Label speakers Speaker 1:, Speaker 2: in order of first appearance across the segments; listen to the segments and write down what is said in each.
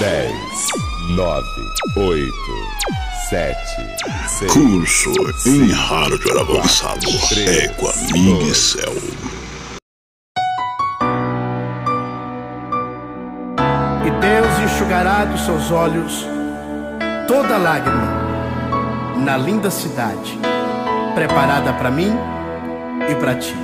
Speaker 1: 10, 9, 8, 7, 6.
Speaker 2: Curso em hardware avançado. Égua Migcel.
Speaker 3: E Deus enxugará dos seus olhos toda lágrima na linda cidade preparada para mim e para ti.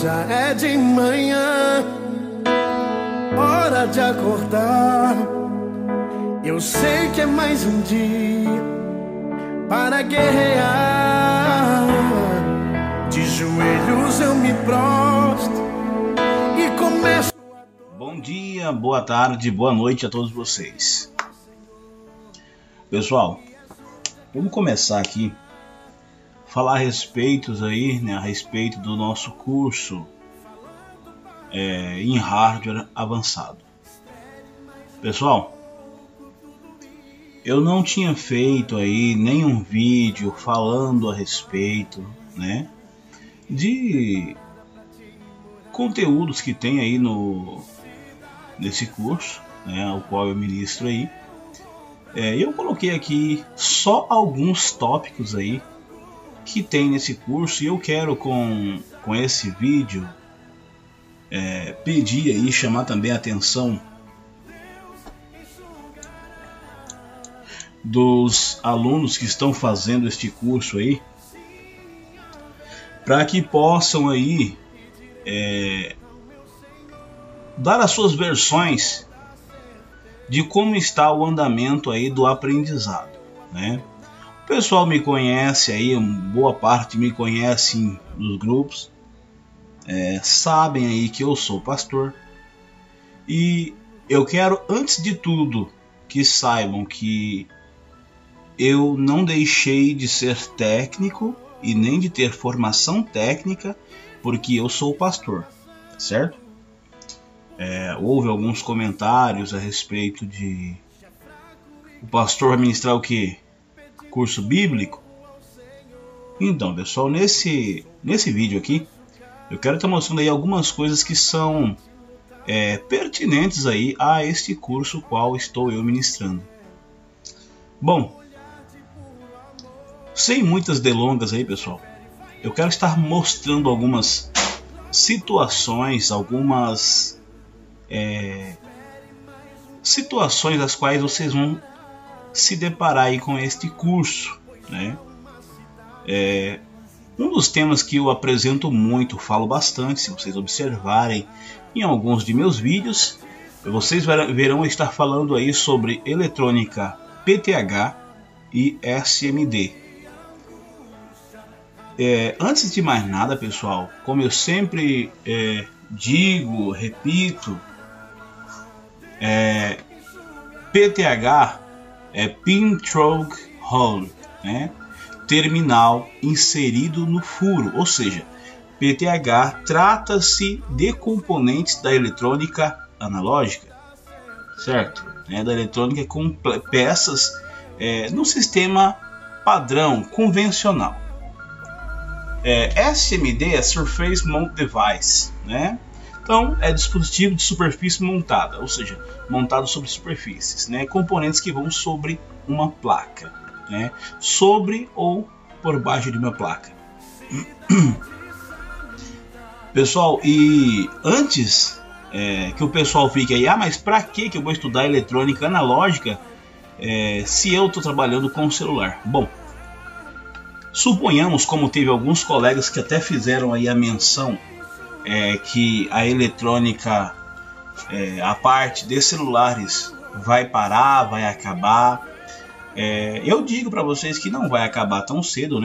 Speaker 3: Já é de manhã, hora de acordar. Eu sei que é mais um dia para guerrear. De joelhos eu me prostro e começo.
Speaker 4: Bom dia, boa tarde, boa noite a todos vocês. Pessoal, vamos começar aqui falar a respeito do nosso curso em hardware avançado. Pessoal, eu não tinha feito aí nenhum vídeo falando a respeito, de conteúdos que tem aí nesse curso, o qual eu ministro aí. Eu coloquei aqui só alguns tópicos aí que tem nesse curso, e eu quero com esse vídeo pedir aí, chamar também a atenção dos alunos que estão fazendo este curso aí, para que possam aí dar as suas versões de como está o andamento aí do aprendizado, O pessoal me conhece aí, boa parte me conhece nos grupos, sabem aí que eu sou pastor, e eu quero, antes de tudo, que saibam que eu não deixei de ser técnico e nem de ter formação técnica, porque eu sou pastor, certo? Houve alguns comentários a respeito de o pastor vai ministrar o que? Curso bíblico. Então, pessoal, nesse vídeo aqui eu quero estar mostrando aí algumas coisas que são pertinentes aí a este curso qual estou eu ministrando. Bom, sem muitas delongas aí, pessoal, eu quero estar mostrando algumas situações, algumas situações das quais vocês vão se deparar aí com este curso, Um dos temas que eu apresento muito, falo bastante, se vocês observarem em alguns de meus vídeos, vocês verão estar falando aí sobre eletrônica PTH e SMD. Antes de mais nada, pessoal, como eu sempre digo, repito, PTH é Pin Through Hole, terminal inserido no furo, ou seja, PTH trata-se de componentes da eletrônica analógica, certo? Da eletrônica com peças no sistema padrão convencional. SMD é Surface Mount Device, Então é dispositivo de superfície montada, ou seja, montado sobre superfícies, componentes que vão sobre uma placa, sobre ou por baixo de uma placa. Pessoal, e antes que o pessoal fique aí, mas para que eu vou estudar eletrônica analógica se eu estou trabalhando com o celular? Bom, suponhamos, como teve alguns colegas que até fizeram aí a menção, que a eletrônica, a parte de celulares vai parar, vai acabar. Eu digo para vocês que não vai acabar tão cedo,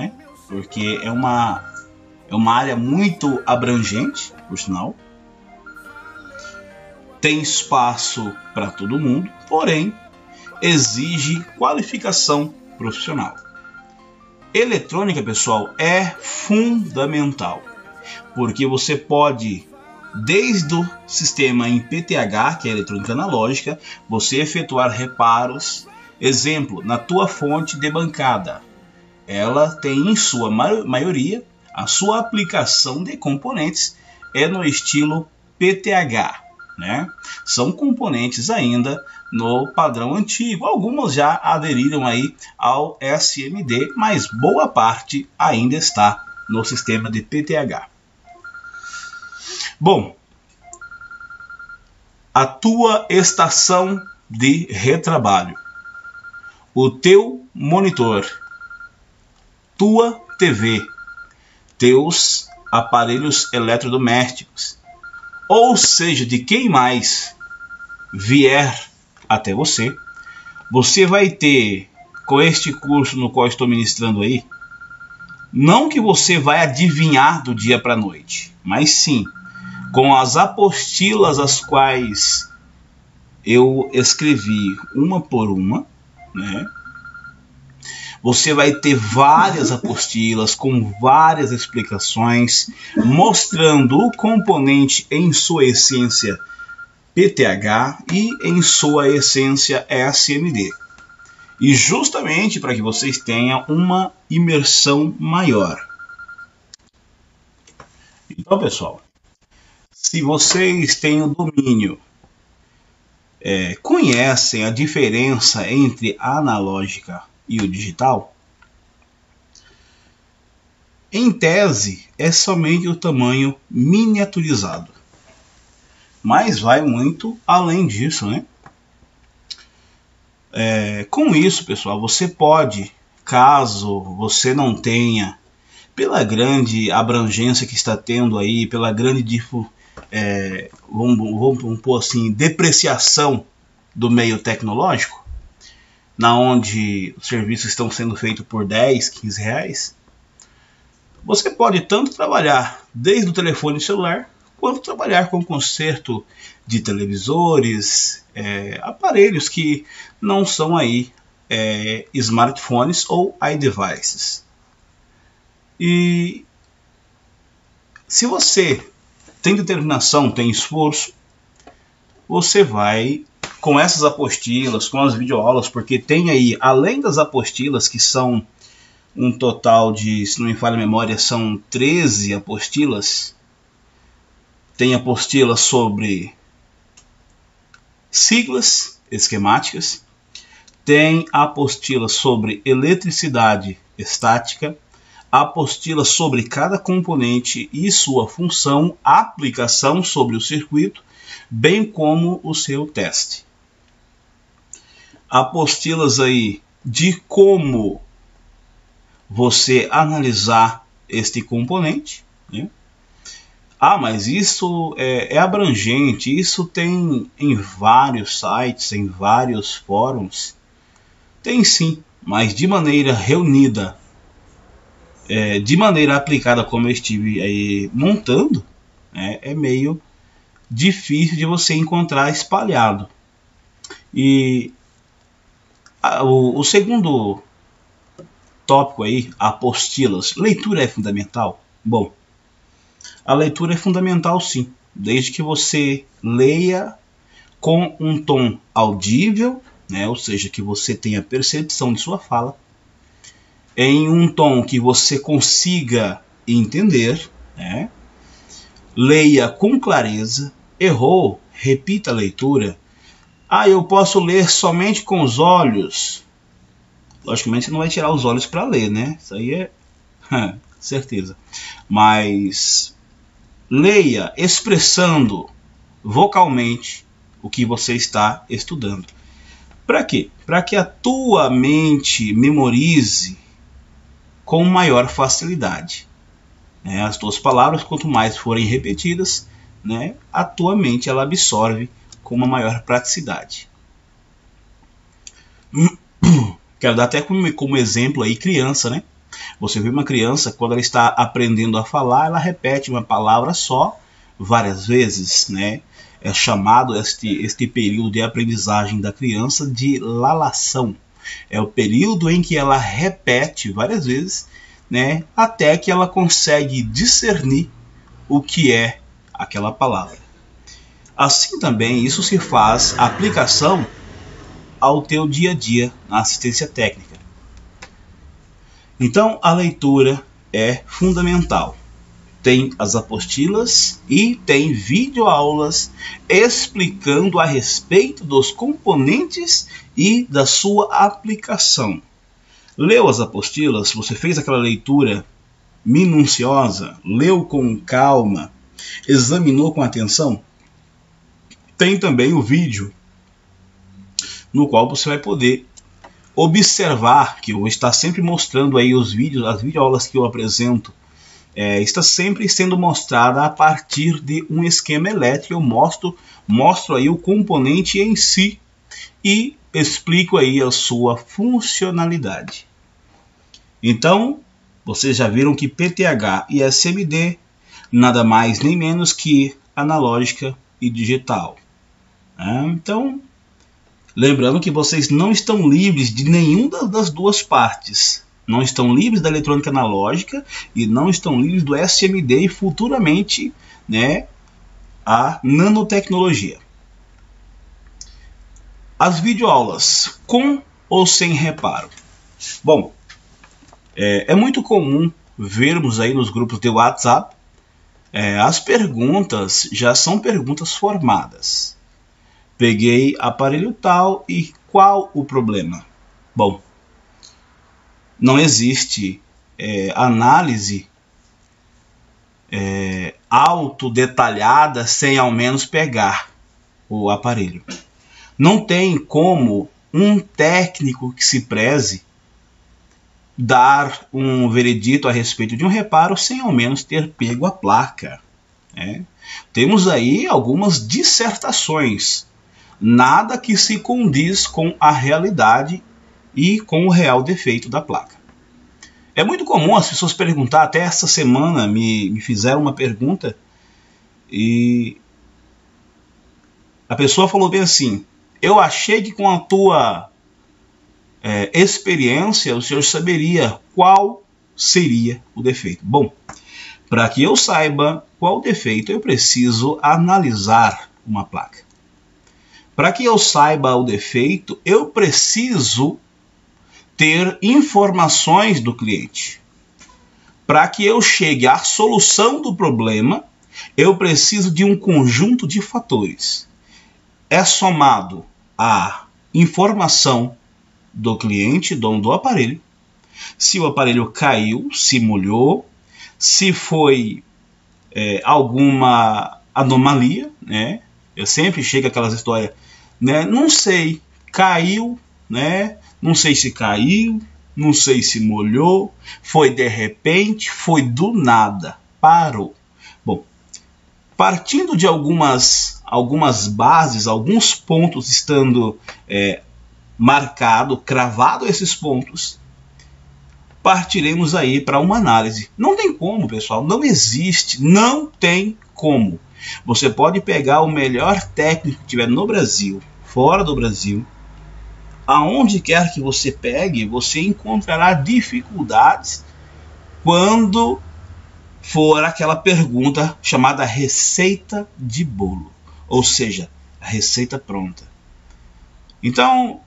Speaker 4: porque é uma área muito abrangente, por sinal. Tem espaço para todo mundo, porém exige qualificação profissional. Eletrônica, pessoal, é fundamental, porque você pode desde o sistema em PTH, que é eletrônica analógica, você efetuar reparos. Exemplo, na tua fonte de bancada, ela tem em sua maioria a sua aplicação de componentes é no estilo PTH, né? São componentes ainda no padrão antigo. Algumas já aderiram aí ao SMD, mas boa parte ainda está no sistema de PTH. Bom, a tua estação de retrabalho, o teu monitor, tua TV, teus aparelhos eletrodomésticos, ou seja, de quem mais vier até você, você vai ter, com este curso no qual estou ministrando aí, não que você vai adivinhar do dia para a noite, mas sim, com as apostilas as quais eu escrevi uma por uma, né? Você vai ter várias apostilas com várias explicações, mostrando o componente em sua essência PTH e em sua essência SMD. E justamente para que vocês tenham uma imersão maior. Então, pessoal, se vocês têm o domínio, conhecem a diferença entre a analógica e o digital, em tese é somente o tamanho miniaturizado, mas vai muito além disso, né? Com isso, pessoal, você pode, caso você não tenha, pela grande abrangência que está tendo aí, pela grande vamos pôr assim, depreciação do meio tecnológico, na onde os serviços estão sendo feitos por 10, 15 reais, você pode tanto trabalhar desde o telefone celular, quanto trabalhar com conserto de televisores, aparelhos que não são aí smartphones ou iDevices. E se você tem determinação, tem esforço, você vai com essas apostilas, com as videoaulas, porque tem aí, além das apostilas, que são um total de, se não me falha a memória, são 13 apostilas. Tem apostila sobre siglas esquemáticas, tem apostila sobre eletricidade estática, apostila sobre cada componente e sua função, aplicação sobre o circuito, bem como o seu teste. Apostilas aí de como você analisar este componente, né? Mas isso é abrangente, isso tem em vários sites, em vários fóruns. Tem sim, mas de maneira reunida, de maneira aplicada como eu estive aí montando, é meio difícil de você encontrar espalhado. E o segundo tópico aí, apostilas, leitura é fundamental? Bom, a leitura é fundamental sim, desde que você leia com um tom audível, né, ou seja, que você tenha percepção de sua fala, em um tom que você consiga entender, né, leia com clareza, errou, repita a leitura. Eu posso ler somente com os olhos. Logicamente você não vai tirar os olhos para ler, né? Isso aí é certeza. Mas leia expressando vocalmente o que você está estudando. Para quê? Para que a tua mente memorize com maior facilidade. As tuas palavras, quanto mais forem repetidas, né, a tua mente ela absorve com uma maior praticidade. Quero dar até como exemplo aí criança, né? Você vê uma criança, quando ela está aprendendo a falar, ela repete uma palavra só várias vezes, né? É chamado este período de aprendizagem da criança de lalação. É o período em que ela repete várias vezes, né, até que ela consegue discernir o que é aquela palavra. Assim também isso se faz aplicação ao teu dia a dia na assistência técnica. Então a leitura é fundamental. Tem as apostilas e tem videoaulas explicando a respeito dos componentes e da sua aplicação. Leu as apostilas, você fez aquela leitura minuciosa, leu com calma, examinou com atenção? Tem também o vídeo, no qual você vai poder observar, que eu vou estar sempre mostrando aí os vídeos, as videoaulas que eu apresento, está sempre sendo mostrada a partir de um esquema elétrico. Eu mostro aí o componente em si e explico aí a sua funcionalidade. Então, vocês já viram que PTH e SMD nada mais nem menos que analógica e digital. Então, lembrando que vocês não estão livres de nenhuma das duas partes. Não estão livres da eletrônica analógica e não estão livres do SMD e futuramente, né, a nanotecnologia. As videoaulas, com ou sem reparo? Bom, é muito comum vermos aí nos grupos de WhatsApp, as perguntas já são perguntas formadas. Peguei aparelho tal e qual o problema? Bom, não existe análise autodetalhada sem ao menos pegar o aparelho. Não tem como um técnico que se preze dar um veredito a respeito de um reparo sem ao menos ter pego a placa. Temos aí algumas dissertações, nada que se condiz com a realidade e com o real defeito da placa. É muito comum as pessoas perguntar, até essa semana me fizeram uma pergunta e a pessoa falou bem assim: eu achei que com a tua experiência o senhor saberia qual seria o defeito. Bom, para que eu saiba qual o defeito, eu preciso analisar uma placa. Para que eu saiba o defeito, eu preciso ter informações do cliente. Para que eu chegue à solução do problema, eu preciso de um conjunto de fatores. É somado a informação do cliente, dono do aparelho, se o aparelho caiu, se molhou, se foi alguma anomalia, né? Eu sempre chego aquelas histórias, né? Não sei, caiu, né? Não sei se caiu, não sei se molhou, foi de repente, foi do nada, parou. Bom, partindo de algumas bases, alguns pontos estando cravado esses pontos, partiremos aí para uma análise. Não tem como, pessoal, não existe, não tem como. Você pode pegar o melhor técnico que tiver no Brasil, fora do Brasil, aonde quer que você pegue, você encontrará dificuldades quando for aquela pergunta chamada receita de bolo, ou seja, a receita pronta. Então,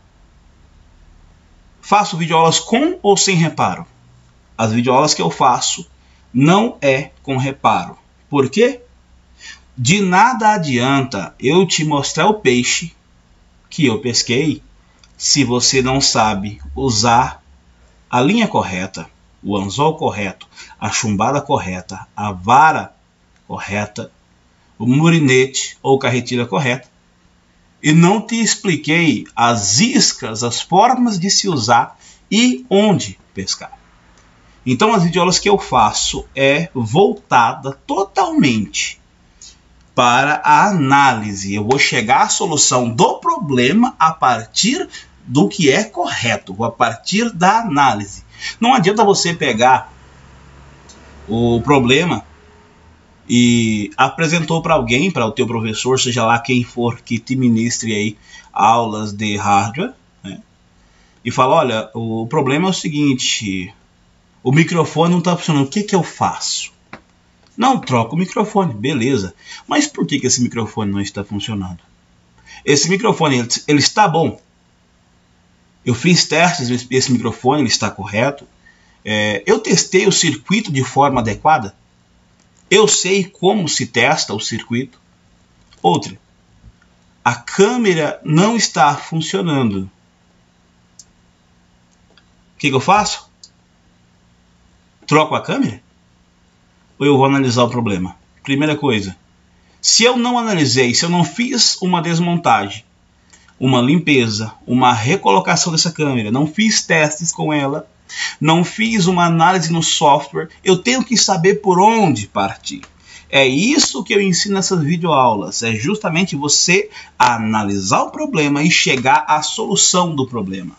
Speaker 4: faço videoaulas com ou sem reparo? As videoaulas que eu faço não é com reparo. Por quê? De nada adianta eu te mostrar o peixe que eu pesquei se você não sabe usar a linha correta, o anzol correto, a chumbada correta, a vara correta, o murinete ou carretilha correta, e não te expliquei as iscas, as formas de se usar e onde pescar. Então as videoaulas que eu faço é voltada totalmente para a análise. Eu vou chegar à solução do problema a partir do que é correto, a partir da análise. Não adianta você pegar o problema e apresentou para alguém, para o teu professor, seja lá quem for que te ministre aí aulas de hardware, né? E fala: olha, o problema é o seguinte, o microfone não está funcionando, o que eu faço? Não, troca o microfone, beleza. Mas por que esse microfone não está funcionando? Esse microfone, ele está bom. Eu fiz testes, esse microfone ele está correto. Eu testei o circuito de forma adequada. Eu sei como se testa o circuito. Outra, a câmera não está funcionando. O que eu faço? Troco a câmera? Ou eu vou analisar o problema? Primeira coisa, se eu não analisei, se eu não fiz uma desmontagem, uma limpeza, uma recolocação dessa câmera, não fiz testes com ela, não fiz uma análise no software, eu tenho que saber por onde partir. É isso que eu ensino nessas videoaulas, é justamente você analisar o problema e chegar à solução do problema.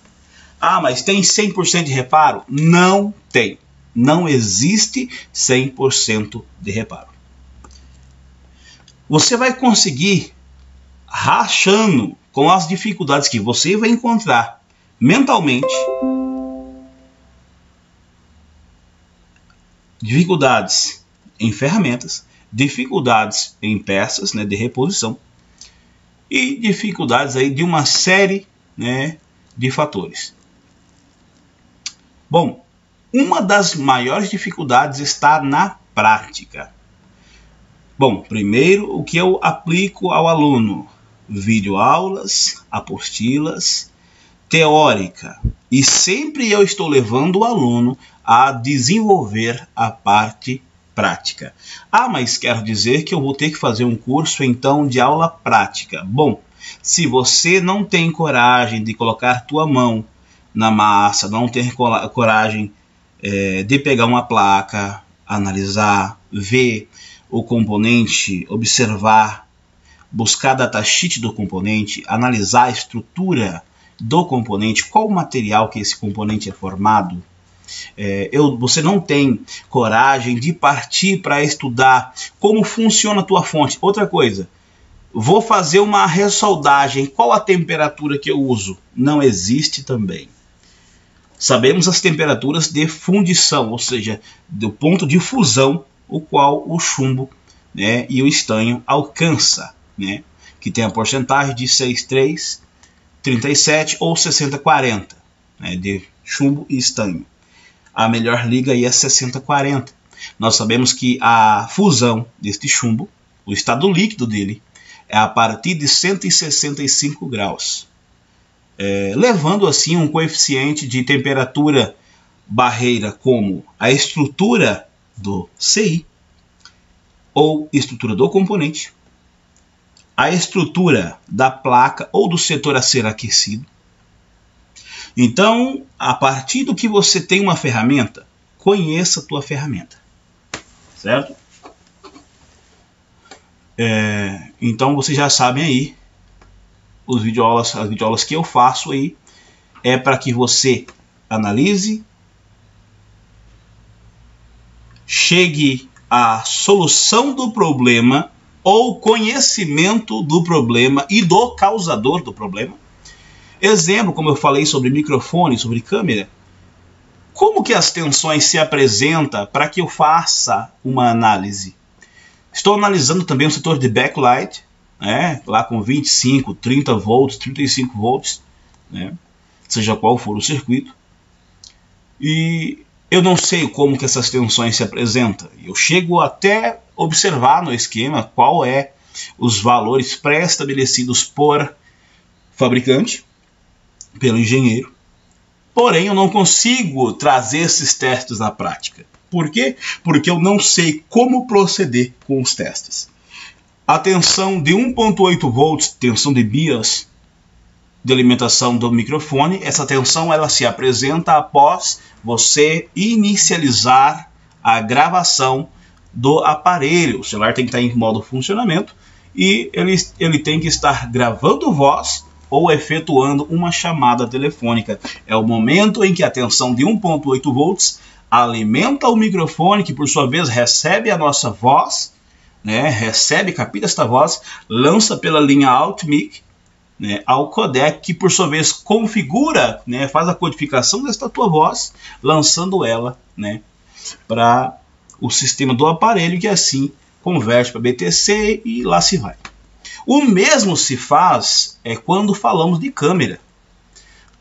Speaker 4: Ah, mas tem 100% de reparo? Não tem. Não existe 100% de reparo. Você vai conseguir rachando com as dificuldades que você vai encontrar mentalmente, dificuldades em ferramentas, dificuldades em peças, né, de reposição e dificuldades aí de uma série, né, de fatores. Bom, uma das maiores dificuldades está na prática. Bom, primeiro o que eu aplico ao aluno? Videoaulas, apostilas, teórica. E sempre eu estou levando o aluno a desenvolver a parte prática. Ah, mas quero dizer que eu vou ter que fazer um curso então de aula prática. Bom, se você não tem coragem de colocar tua mão na massa, não tem coragem de pegar uma placa, analisar, ver o componente, observar, buscar datasheet do componente, analisar a estrutura do componente, qual o material que esse componente é formado, você não tem coragem de partir para estudar como funciona a tua fonte. Outra coisa, vou fazer uma ressoldagem, qual a temperatura que eu uso? Não existe também. Sabemos as temperaturas de fundição, ou seja, do ponto de fusão, o qual o chumbo, né, e o estanho alcança, né, que tem a porcentagem de 6,3, 37 ou 60-40, né, de chumbo e estanho. A melhor liga aí é 60-40. Nós sabemos que a fusão deste chumbo, o estado líquido dele, é a partir de 165 graus. Levando assim um coeficiente de temperatura barreira como a estrutura do CI, ou estrutura do componente, a estrutura da placa ou do setor a ser aquecido. Então, a partir do que você tem uma ferramenta, conheça a tua ferramenta, certo? Então, vocês já sabem aí, as videoaulas que eu faço aí, é para que você analise, chegue à solução do problema ou conhecimento do problema e do causador do problema. Exemplo, como eu falei sobre microfone, sobre câmera, como que as tensões se apresentam para que eu faça uma análise? Estou analisando também o setor de backlight, né, lá com 25, 30 volts, 35 volts, né, seja qual for o circuito. E eu não sei como que essas tensões se apresentam. Eu chego até observar no esquema qual é os valores pré-estabelecidos por fabricante, pelo engenheiro. Porém, eu não consigo trazer esses testes na prática. Por quê? Porque eu não sei como proceder com os testes. A tensão de 1.8 volts, tensão de BIOS, de alimentação do microfone, essa tensão ela se apresenta após você inicializar a gravação do aparelho. O celular tem que estar em modo funcionamento e ele tem que estar gravando voz ou efetuando uma chamada telefônica. É o momento em que a tensão de 1.8 volts alimenta o microfone, que por sua vez recebe a nossa voz, né, capta esta voz, lança pela linha Altmic, né, ao codec, que por sua vez configura, né, faz a codificação desta tua voz, lançando ela, né, para o sistema do aparelho, que assim converte para BTC e lá se vai. O mesmo se faz quando falamos de câmera.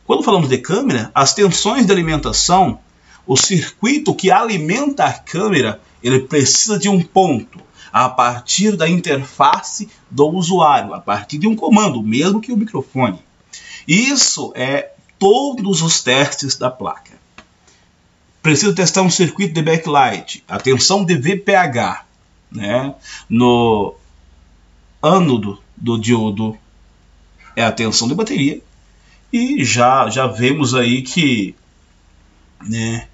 Speaker 4: Quando falamos de câmera, as tensões de alimentação, o circuito que alimenta a câmera, ele precisa de um ponto a partir da interface do usuário, a partir de um comando, mesmo que o microfone. Isso é todos os testes da placa. Preciso testar um circuito de backlight, a tensão de VPH, né? No ânodo do diodo é a tensão de bateria, e já vemos aí que, né,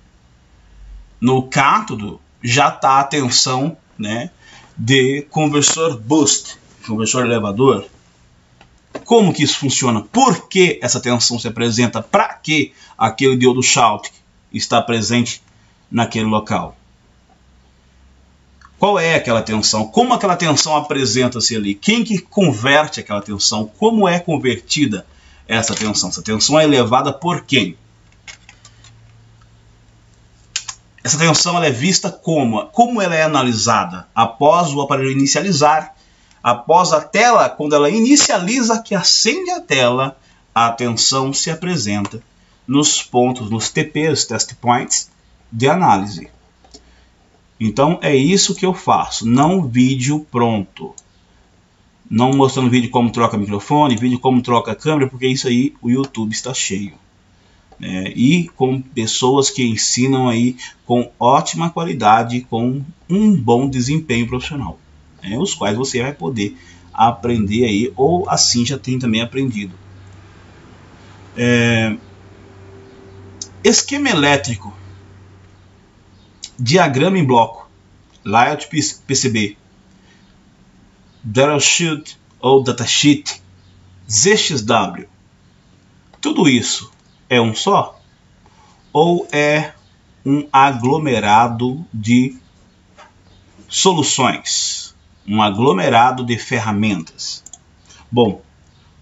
Speaker 4: no cátodo já está a tensão, né, de conversor boost, conversor elevador. Como que isso funciona? Por que essa tensão se apresenta? Para que aquele diodo Schottky está presente naquele local? Qual é aquela tensão? Como aquela tensão apresenta-se ali? Quem que converte aquela tensão? Como é convertida essa tensão? Essa tensão é elevada por quem? Essa tensão ela é vista como? Como ela é analisada? Após o aparelho inicializar, após a tela, quando ela inicializa, que acende a tela, a tensão se apresenta nos pontos, nos TPs, Test Points, de análise. Então é isso que eu faço, não vídeo pronto. Não mostrando vídeo como troca microfone, vídeo como troca câmera, porque isso aí o YouTube está cheio. E com pessoas que ensinam aí com ótima qualidade, com um bom desempenho profissional, os quais você vai poder aprender aí, ou assim já tem também aprendido. Esquema elétrico, diagrama em bloco, layout PCB, datasheet ou datasheet, ZXW, tudo isso é um só? Ou é um aglomerado de soluções? Um aglomerado de ferramentas? Bom,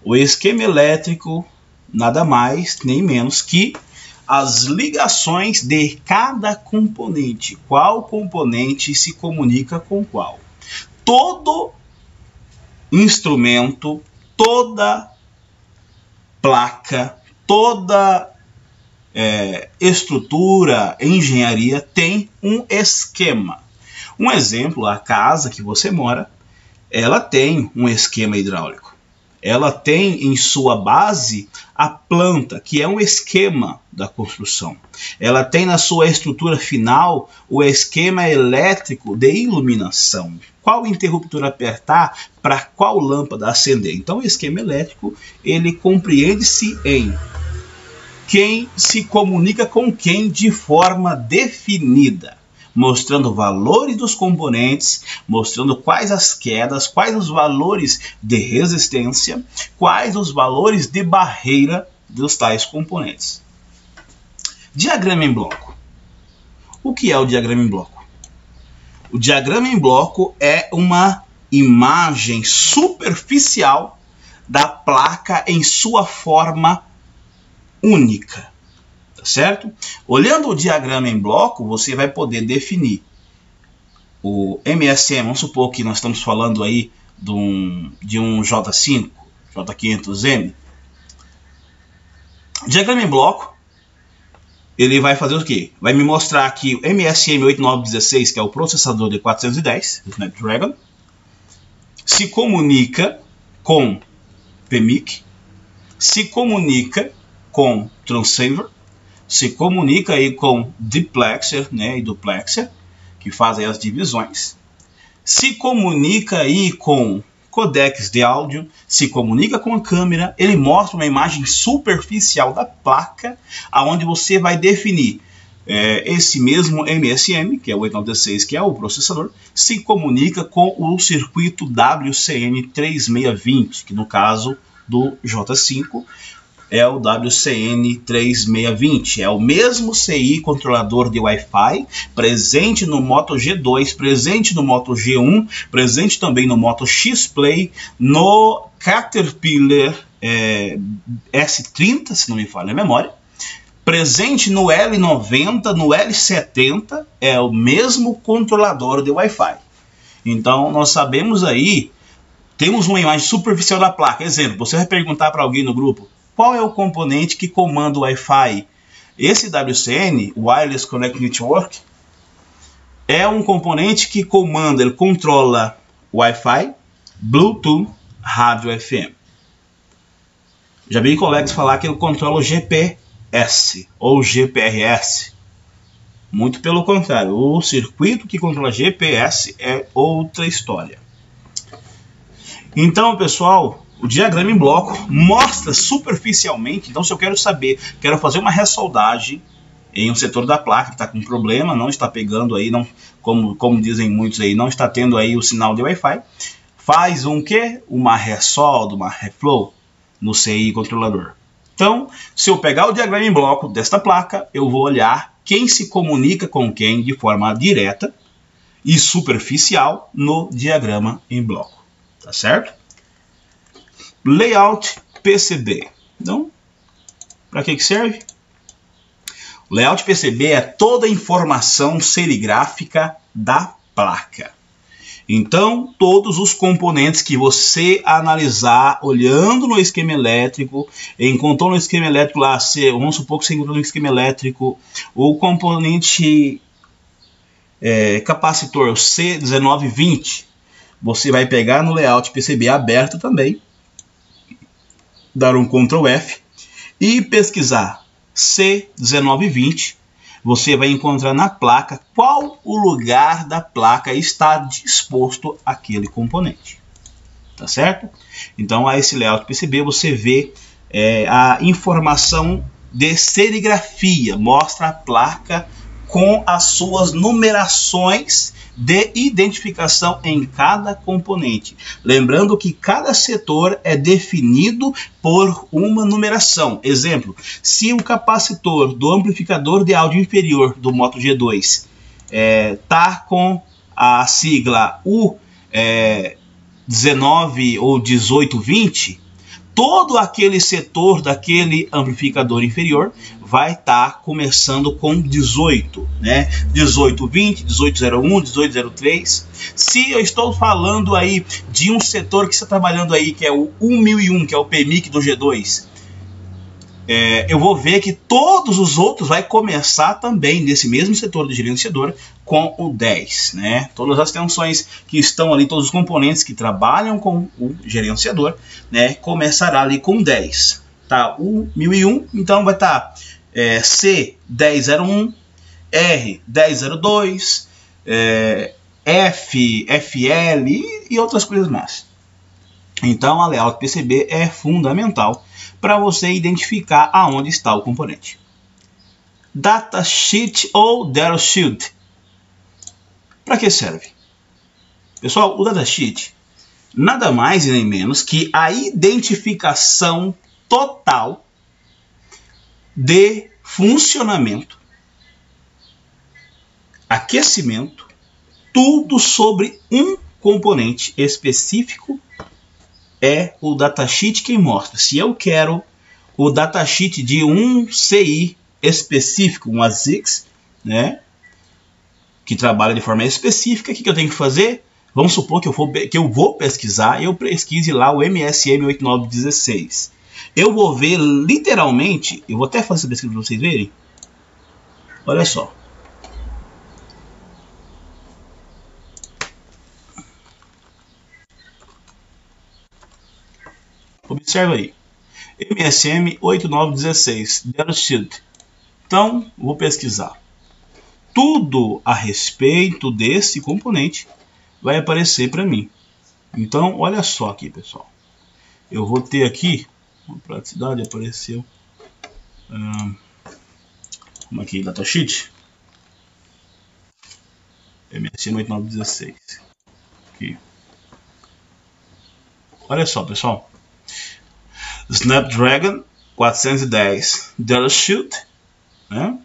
Speaker 4: o esquema elétrico nada mais nem menos que as ligações de cada componente. Qual componente se comunica com qual? Todo instrumento, toda placa, toda estrutura, engenharia tem um esquema. Um exemplo, a casa que você mora, ela tem um esquema hidráulico. Ela tem em sua base a planta, que é um esquema da construção. Ela tem na sua estrutura final o esquema elétrico de iluminação. Qual interruptor apertar para qual lâmpada acender. Então o esquema elétrico, ele compreende-se em quem se comunica com quem de forma definida, mostrando valores dos componentes, mostrando quais as quedas, quais os valores de resistência, quais os valores de barreira dos tais componentes. Diagrama em bloco. O que é o diagrama em bloco? O diagrama em bloco é uma imagem superficial da placa em sua forma única. Tá certo? Olhando o diagrama em bloco, você vai poder definir o MSM. Vamos supor que nós estamos falando aí de um J5, J500M. O diagrama em bloco, ele vai fazer o quê? Vai me mostrar que o MSM 8916, que é o processador de 410, do Snapdragon, se comunica com PMIC, se comunica com transceiver, se comunica aí com duplexer, e duplexer, que fazem as divisões, se comunica aí com codecs de áudio, se comunica com a câmera. Ele mostra uma imagem superficial da placa, aonde você vai definir esse mesmo MSM, que é o 8916, que é o processador, se comunica com o circuito WCN3620, que no caso do J5 é o WCN3620, é o mesmo CI controlador de Wi-Fi, presente no Moto G2, presente no Moto G1, presente também no Moto X-Play, no Caterpillar S30, se não me falha a memória, presente no L90, no L70, é o mesmo controlador de Wi-Fi. Então nós sabemos aí, temos uma imagem superficial da placa. Exemplo, você vai perguntar para alguém no grupo, qual é o componente que comanda o Wi-Fi? Esse WCN, Wireless Connect Network, é um componente que comanda, ele controla Wi-Fi, Bluetooth, rádio FM. Já vi colegas falar que ele controla o GPS ou GPRS. Muito pelo contrário, o circuito que controla GPS é outra história. Então, pessoal, o diagrama em bloco mostra superficialmente. Então, se eu quero fazer uma ressoldagem em um setor da placa que está com problema, não está pegando aí, não, como dizem muitos aí, não está tendo aí o sinal de Wi-Fi, faz um quê? Uma ressolda, uma reflow no CI controlador. Então, se eu pegar o diagrama em bloco desta placa, eu vou olhar quem se comunica com quem de forma direta e superficial no diagrama em bloco. Tá certo? Layout PCB. Então, para que serve? O layout PCB é toda a informação serigráfica da placa. Então, todos os componentes que você analisar, olhando no esquema elétrico, encontrou no esquema elétrico lá, vamos supor que você encontrou no esquema elétrico o componente capacitor, o C1920, você vai pegar no layout PCB aberto também, dar um Ctrl F e pesquisar C1920. Você vai encontrar na placa qual o lugar da placa está disposto aquele componente. Tá certo? Então, a esse layout PCB você vê a informação de serigrafia. Mostra a placa com as suas numerações de identificação em cada componente. Lembrando que cada setor é definido por uma numeração. Exemplo, se o capacitor do amplificador de áudio inferior do Moto G2 está com a sigla U19 ou 1820, todo aquele setor daquele amplificador inferior vai estar começando com 18, né? 1820, 1801, 1803. Se eu estou falando aí de um setor que está trabalhando aí, que é o 1001, que é o PMIC do G2, eu vou ver que todos os outros vai começar também nesse mesmo setor de gerenciador com o 10, né? Todas as tensões que estão ali, todos os componentes que trabalham com o gerenciador, né, começará ali com 10. Tá? O 1001, então vai estar C1001, R1002, F, FL e outras coisas mais. Então a layout PCB é fundamental para você identificar aonde está o componente. Datasheet ou datasheet. Para que serve? Pessoal, o datasheet nada mais e nem menos que a identificação total de funcionamento, aquecimento, tudo sobre um componente específico. É o datasheet quem mostra. Se eu quero o datasheet de um CI específico, um ASICS, né, que trabalha de forma específica, o que eu tenho que fazer? Vamos supor que eu vou pesquisar, eu pesquise lá o MSM 8916. Eu vou ver literalmente, eu vou até fazer essa pesquisa para vocês verem. Olha só. Observa aí. MSM 8916. Datasheet. Então, vou pesquisar. Tudo a respeito desse componente vai aparecer para mim. Então, olha só aqui, pessoal. Eu vou ter aqui, uma praticidade apareceu. Como aqui, datasheet. MSM 8916. Aqui. Olha só, pessoal. Snapdragon 410 datasheet, né?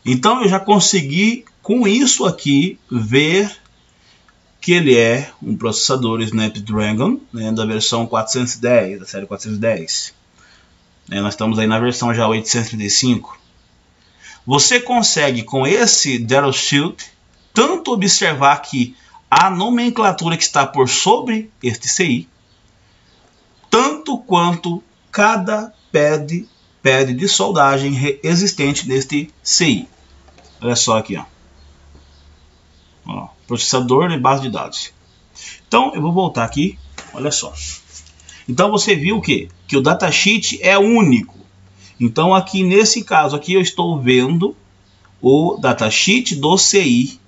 Speaker 4: Então eu já consegui com isso aqui ver que ele é um processador Snapdragon, né, da versão 410, da série 410. Nós estamos aí na versão já 835. Você consegue, com esse Data Shield, tanto observar que a nomenclatura que está por sobre este CI, tanto quanto cada pad de soldagem existente neste CI. Olha só aqui, ó, processador de base de dados. Então eu vou voltar aqui, olha só. Então você viu que o datasheet é único. Então aqui nesse caso aqui eu estou vendo o datasheet do CI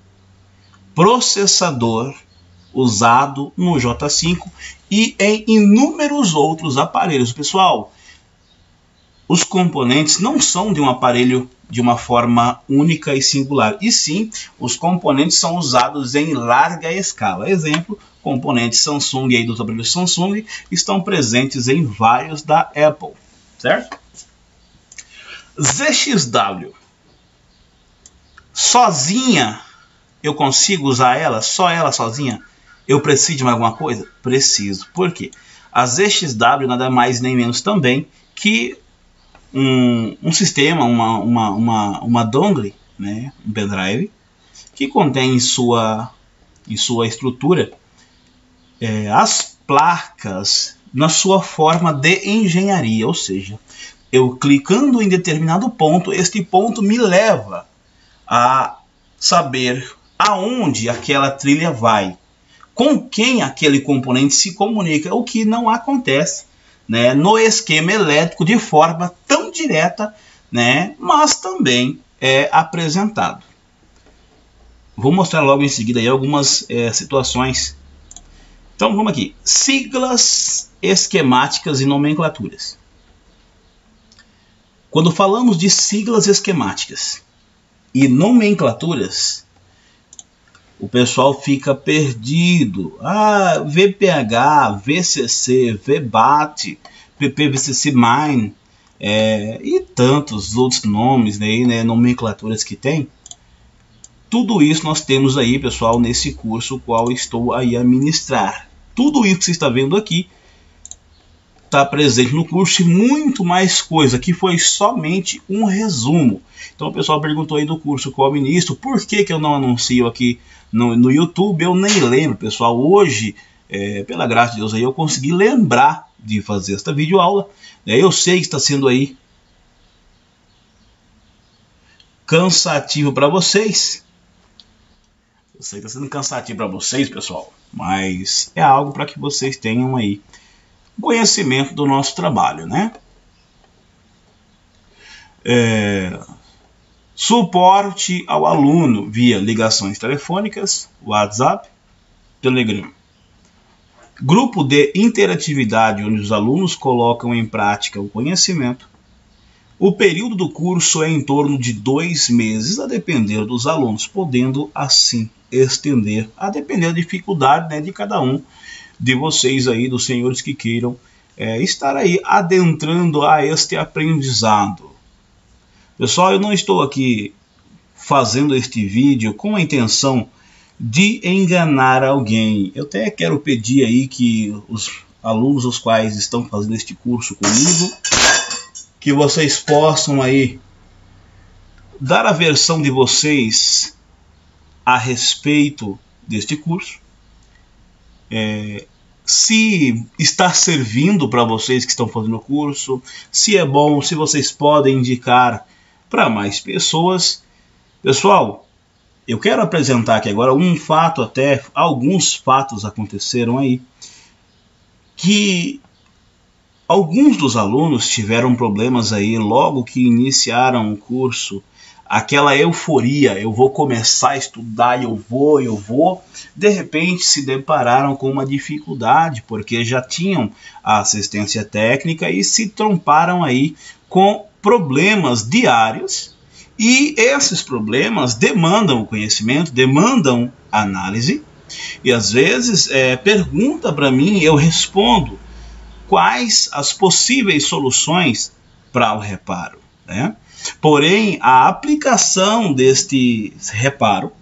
Speaker 4: processador usado no J5 e em inúmeros outros aparelhos. Pessoal, os componentes não são de um aparelho de uma forma única e singular, e sim, os componentes são usados em larga escala. Exemplo, componentes Samsung aí dos aparelhos Samsung estão presentes em vários da Apple, certo? ZXW sozinha eu consigo usar ela? Só ela sozinha? Eu preciso de mais alguma coisa? Preciso. Por quê? A ZXW nada mais nem menos também que um sistema, uma dongle, né, um pendrive, que contém em sua estrutura as placas na sua forma de engenharia, ou seja, eu clicando em determinado ponto, este ponto me leva a saber aonde aquela trilha vai, com quem aquele componente se comunica, o que não acontece, né, no esquema elétrico de forma tão direta, né, mas também é apresentado. Vou mostrar logo em seguida aí algumas situações. Então vamos aqui, siglas esquemáticas e nomenclaturas. Quando falamos de siglas esquemáticas e nomenclaturas, o pessoal fica perdido. VPH, VCC, VBAT, PPVCC Mine e tantos outros nomes, né, nomenclaturas que tem. Tudo isso nós temos aí, pessoal, nesse curso o qual estou aí a ministrar. Tudo isso que você está vendo aqui está presente no curso e muito mais coisa, que foi somente um resumo. Então o pessoal perguntou aí do curso qual ministro, por que eu não anuncio aqui no YouTube? Eu nem lembro, pessoal. Hoje, pela graça de Deus, aí eu consegui lembrar de fazer esta videoaula. Eu sei que está sendo aí cansativo para vocês. Eu sei que está sendo cansativo para vocês, pessoal, mas é algo para que vocês tenham aí conhecimento do nosso trabalho, né? Suporte ao aluno via ligações telefônicas, WhatsApp, Telegram. Grupo de interatividade onde os alunos colocam em prática o conhecimento. O período do curso é em torno de 2 meses, a depender dos alunos, podendo assim estender, a depender da dificuldade, né, de cada um de vocês aí, dos senhores que queiram estar aí adentrando a este aprendizado. Pessoal, eu não estou aqui fazendo este vídeo com a intenção de enganar alguém. Eu até quero pedir aí que os alunos os quais estão fazendo este curso comigo, que vocês possam aí dar a versão de vocês a respeito deste curso. Se está servindo para vocês que estão fazendo o curso, se é bom, se vocês podem indicar para mais pessoas. Pessoal, eu quero apresentar aqui agora um fato, até alguns fatos aconteceram aí, que alguns dos alunos tiveram problemas aí logo que iniciaram o curso. Aquela euforia, eu vou começar a estudar, eu vou, de repente se depararam com uma dificuldade, porque já tinham a assistência técnica e se tromparam aí com problemas diários, e esses problemas demandam conhecimento, demandam análise, e às vezes pergunta para mim, eu respondo quais as possíveis soluções para o reparo, né? Porém, a aplicação deste reparo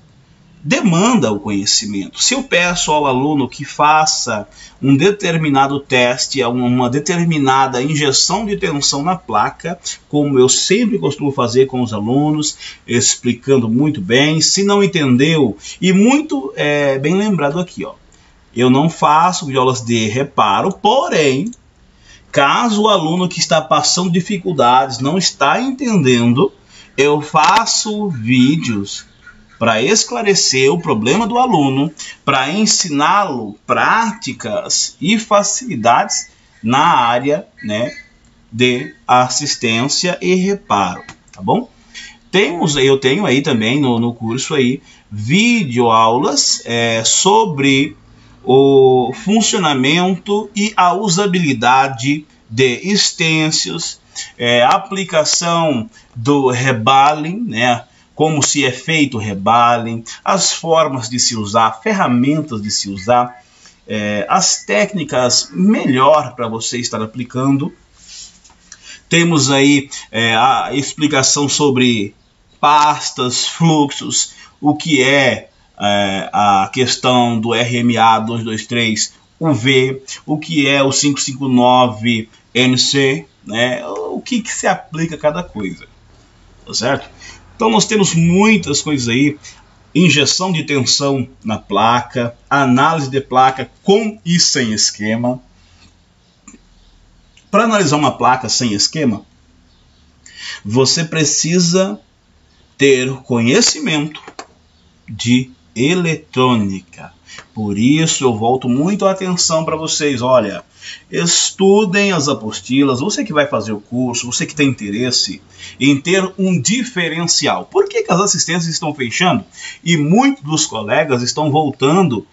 Speaker 4: demanda o conhecimento. Se eu peço ao aluno que faça um determinado teste, uma determinada injeção de tensão na placa, como eu sempre costumo fazer com os alunos, explicando muito bem, se não entendeu, e muito bem lembrado aqui, ó, eu não faço videoaulas de reparo, porém, caso o aluno que está passando dificuldades não está entendendo, eu faço vídeos para esclarecer o problema do aluno, para ensiná-lo práticas e facilidades na área, né, de assistência e reparo, tá bom? Eu tenho aí também no curso aí videoaulas sobre o funcionamento e a usabilidade de stencils, aplicação do rebaling, né? Como se é feito o rebaling, as formas de se usar, ferramentas de se usar, as técnicas melhor para você estar aplicando. Temos aí a explicação sobre pastas, fluxos, o que é a questão do RMA 223 UV, o que é o 559 NC, né? O que se aplica a cada coisa, tá certo? Então nós temos muitas coisas aí, injeção de tensão na placa, análise de placa com e sem esquema. Para analisar uma placa sem esquema, você precisa ter conhecimento de eletrônica. Por isso eu volto muito a atenção para vocês, olha, estudem as apostilas, você que vai fazer o curso, você que tem interesse em ter um diferencial. Por que as assistências estão fechando e muitos dos colegas estão voltando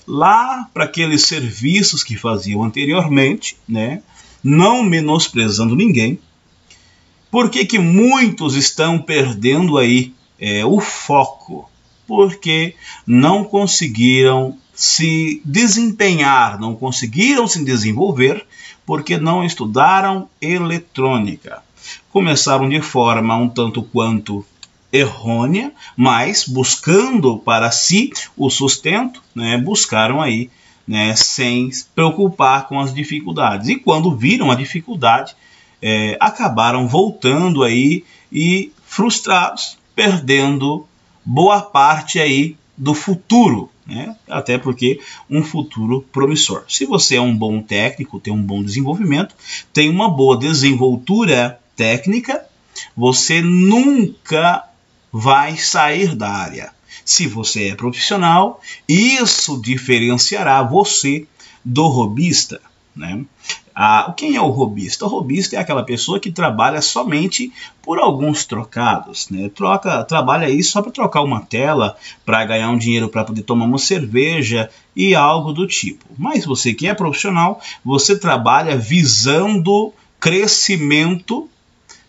Speaker 4: lá para aqueles serviços que faziam anteriormente, né? Não menosprezando ninguém. Por que muitos estão perdendo aí o foco? Porque não conseguiram se desempenhar, não conseguiram se desenvolver, porque não estudaram eletrônica. Começaram de forma um tanto quanto errônea, mas buscando para si o sustento, né, buscaram aí, né, sem se preocupar com as dificuldades. E quando viram a dificuldade, acabaram voltando aí e frustrados, perdendo boa parte aí do futuro, né? Até porque um futuro promissor. Se você é um bom técnico, tem um bom desenvolvimento, tem uma boa desenvoltura técnica, você nunca vai sair da área. Se você é profissional, isso diferenciará você do robista, né? Quem é o robista? O robista é aquela pessoa que trabalha somente por alguns trocados, né? Trabalha aí só para trocar uma tela, para ganhar um dinheiro para poder tomar uma cerveja e algo do tipo. Mas você que é profissional, você trabalha visando crescimento,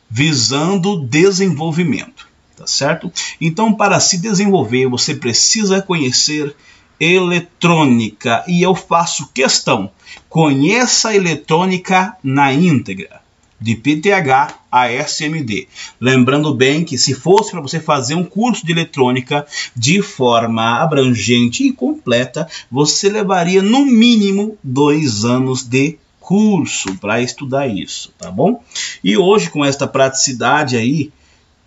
Speaker 4: visando desenvolvimento, tá certo? Então, para se desenvolver, você precisa conhecer eletrônica, e eu faço questão, conheça a eletrônica na íntegra, de PTH a SMD. Lembrando bem que se fosse para você fazer um curso de eletrônica de forma abrangente e completa, você levaria no mínimo 2 anos de curso para estudar isso, tá bom? E hoje, com esta praticidade aí,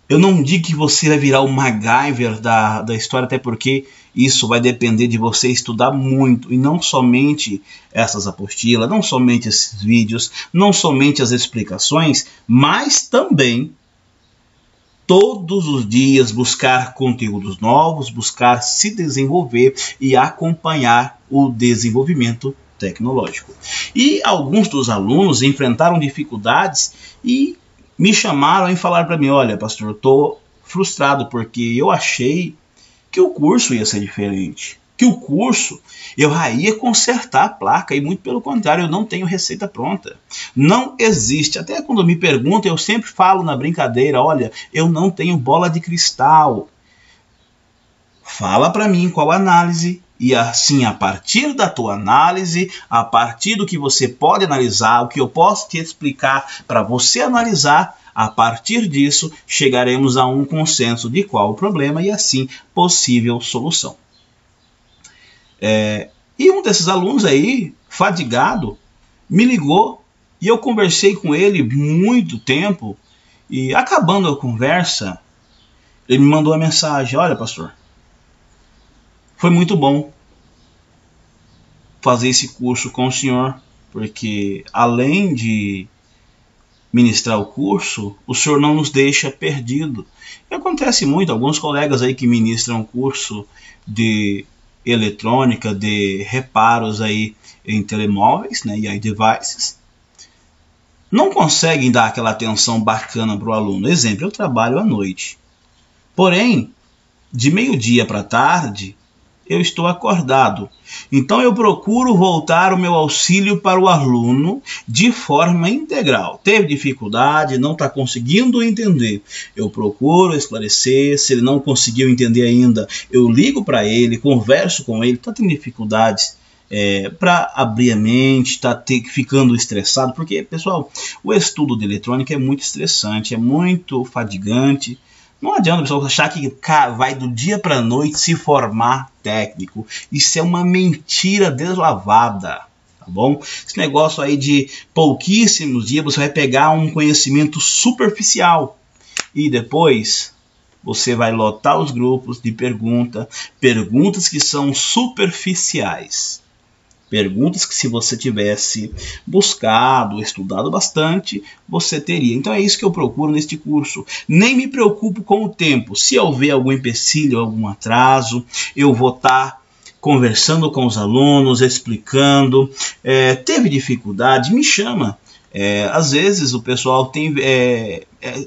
Speaker 4: eu não digo que você vai virar o MacGyver da história, até porque isso vai depender de você estudar muito, e não somente essas apostilas, não somente esses vídeos, não somente as explicações, mas também todos os dias buscar conteúdos novos, buscar se desenvolver e acompanhar o desenvolvimento tecnológico. E alguns dos alunos enfrentaram dificuldades e me chamaram e falaram para mim, olha, pastor, eu estou frustrado porque eu achei que o curso ia ser diferente, que o curso eu já ia consertar a placa, e muito pelo contrário, eu não tenho receita pronta. Não existe. Até quando me perguntam, eu sempre falo na brincadeira, olha, eu não tenho bola de cristal. Fala para mim qual análise, e assim, a partir da tua análise, a partir do que você pode analisar, o que eu posso te explicar para você analisar, A partir disso, chegaremos a um consenso de qual o problema e assim possível solução. E um desses alunos aí, fadigado, me ligou e eu conversei com ele muito tempo e acabando a conversa, ele me mandou uma mensagem: olha, pastor, foi muito bom fazer esse curso com o senhor, porque além de ministrar o curso, o senhor não nos deixa perdido. E acontece muito, alguns colegas aí que ministram curso de eletrônica, de reparos aí em telemóveis, né, e aí devices, não conseguem dar aquela atenção bacana para o aluno. Exemplo, eu trabalho à noite, porém, de meio-dia para tarde, eu estou acordado. Então eu procuro voltar o meu auxílio para o aluno de forma integral. Teve dificuldade, não está conseguindo entender, eu procuro esclarecer. Se ele não conseguiu entender ainda, eu ligo para ele, converso com ele. Está tendo dificuldades para abrir a mente, está ficando estressado, porque, pessoal, o estudo de eletrônica é muito estressante, é muito fadigante. Não adianta o pessoal achar que vai do dia para a noite se formar técnico. Isso é uma mentira deslavada, tá bom? Esse negócio aí de pouquíssimos dias você vai pegar um conhecimento superficial e depois você vai lotar os grupos de perguntas que são superficiais. Perguntas que, se você tivesse buscado, estudado bastante, você teria. Então é isso que eu procuro neste curso. Nem me preocupo com o tempo. Se houver algum empecilho, algum atraso, eu vou estar conversando com os alunos, explicando. Teve dificuldade, me chama. Às vezes o pessoal tem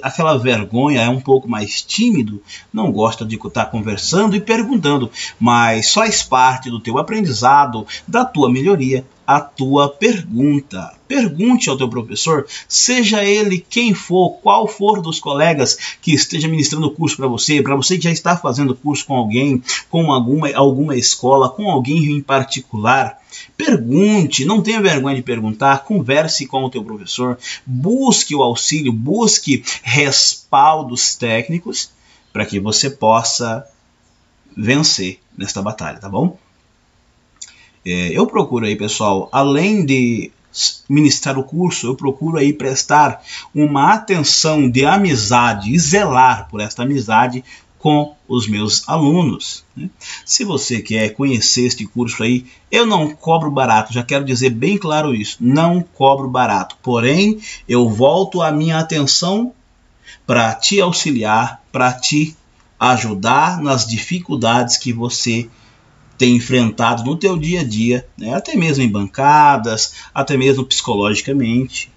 Speaker 4: aquela vergonha, é um pouco mais tímido, não gosta de estar conversando e perguntando, mas faz parte do teu aprendizado, da tua melhoria, a tua pergunta. Pergunte ao teu professor, seja ele quem for, qual for dos colegas que esteja ministrando o curso para você que já está fazendo curso com alguém, com alguma escola, com alguém em particular. Pergunte, não tenha vergonha de perguntar, converse com o teu professor, busque o auxílio, busque respaldos técnicos para que você possa vencer nesta batalha, tá bom? Eu procuro aí, pessoal, além de ministrar o curso, eu procuro aí prestar uma atenção de amizade e zelar por esta amizade com os meus alunos, né? Se você quer conhecer este curso aí, eu não cobro barato, já quero dizer bem claro isso, não cobro barato, porém eu volto a minha atenção para te auxiliar, para te ajudar nas dificuldades que você tem enfrentado no teu dia a dia, né? Até mesmo em bancadas, até mesmo psicologicamente,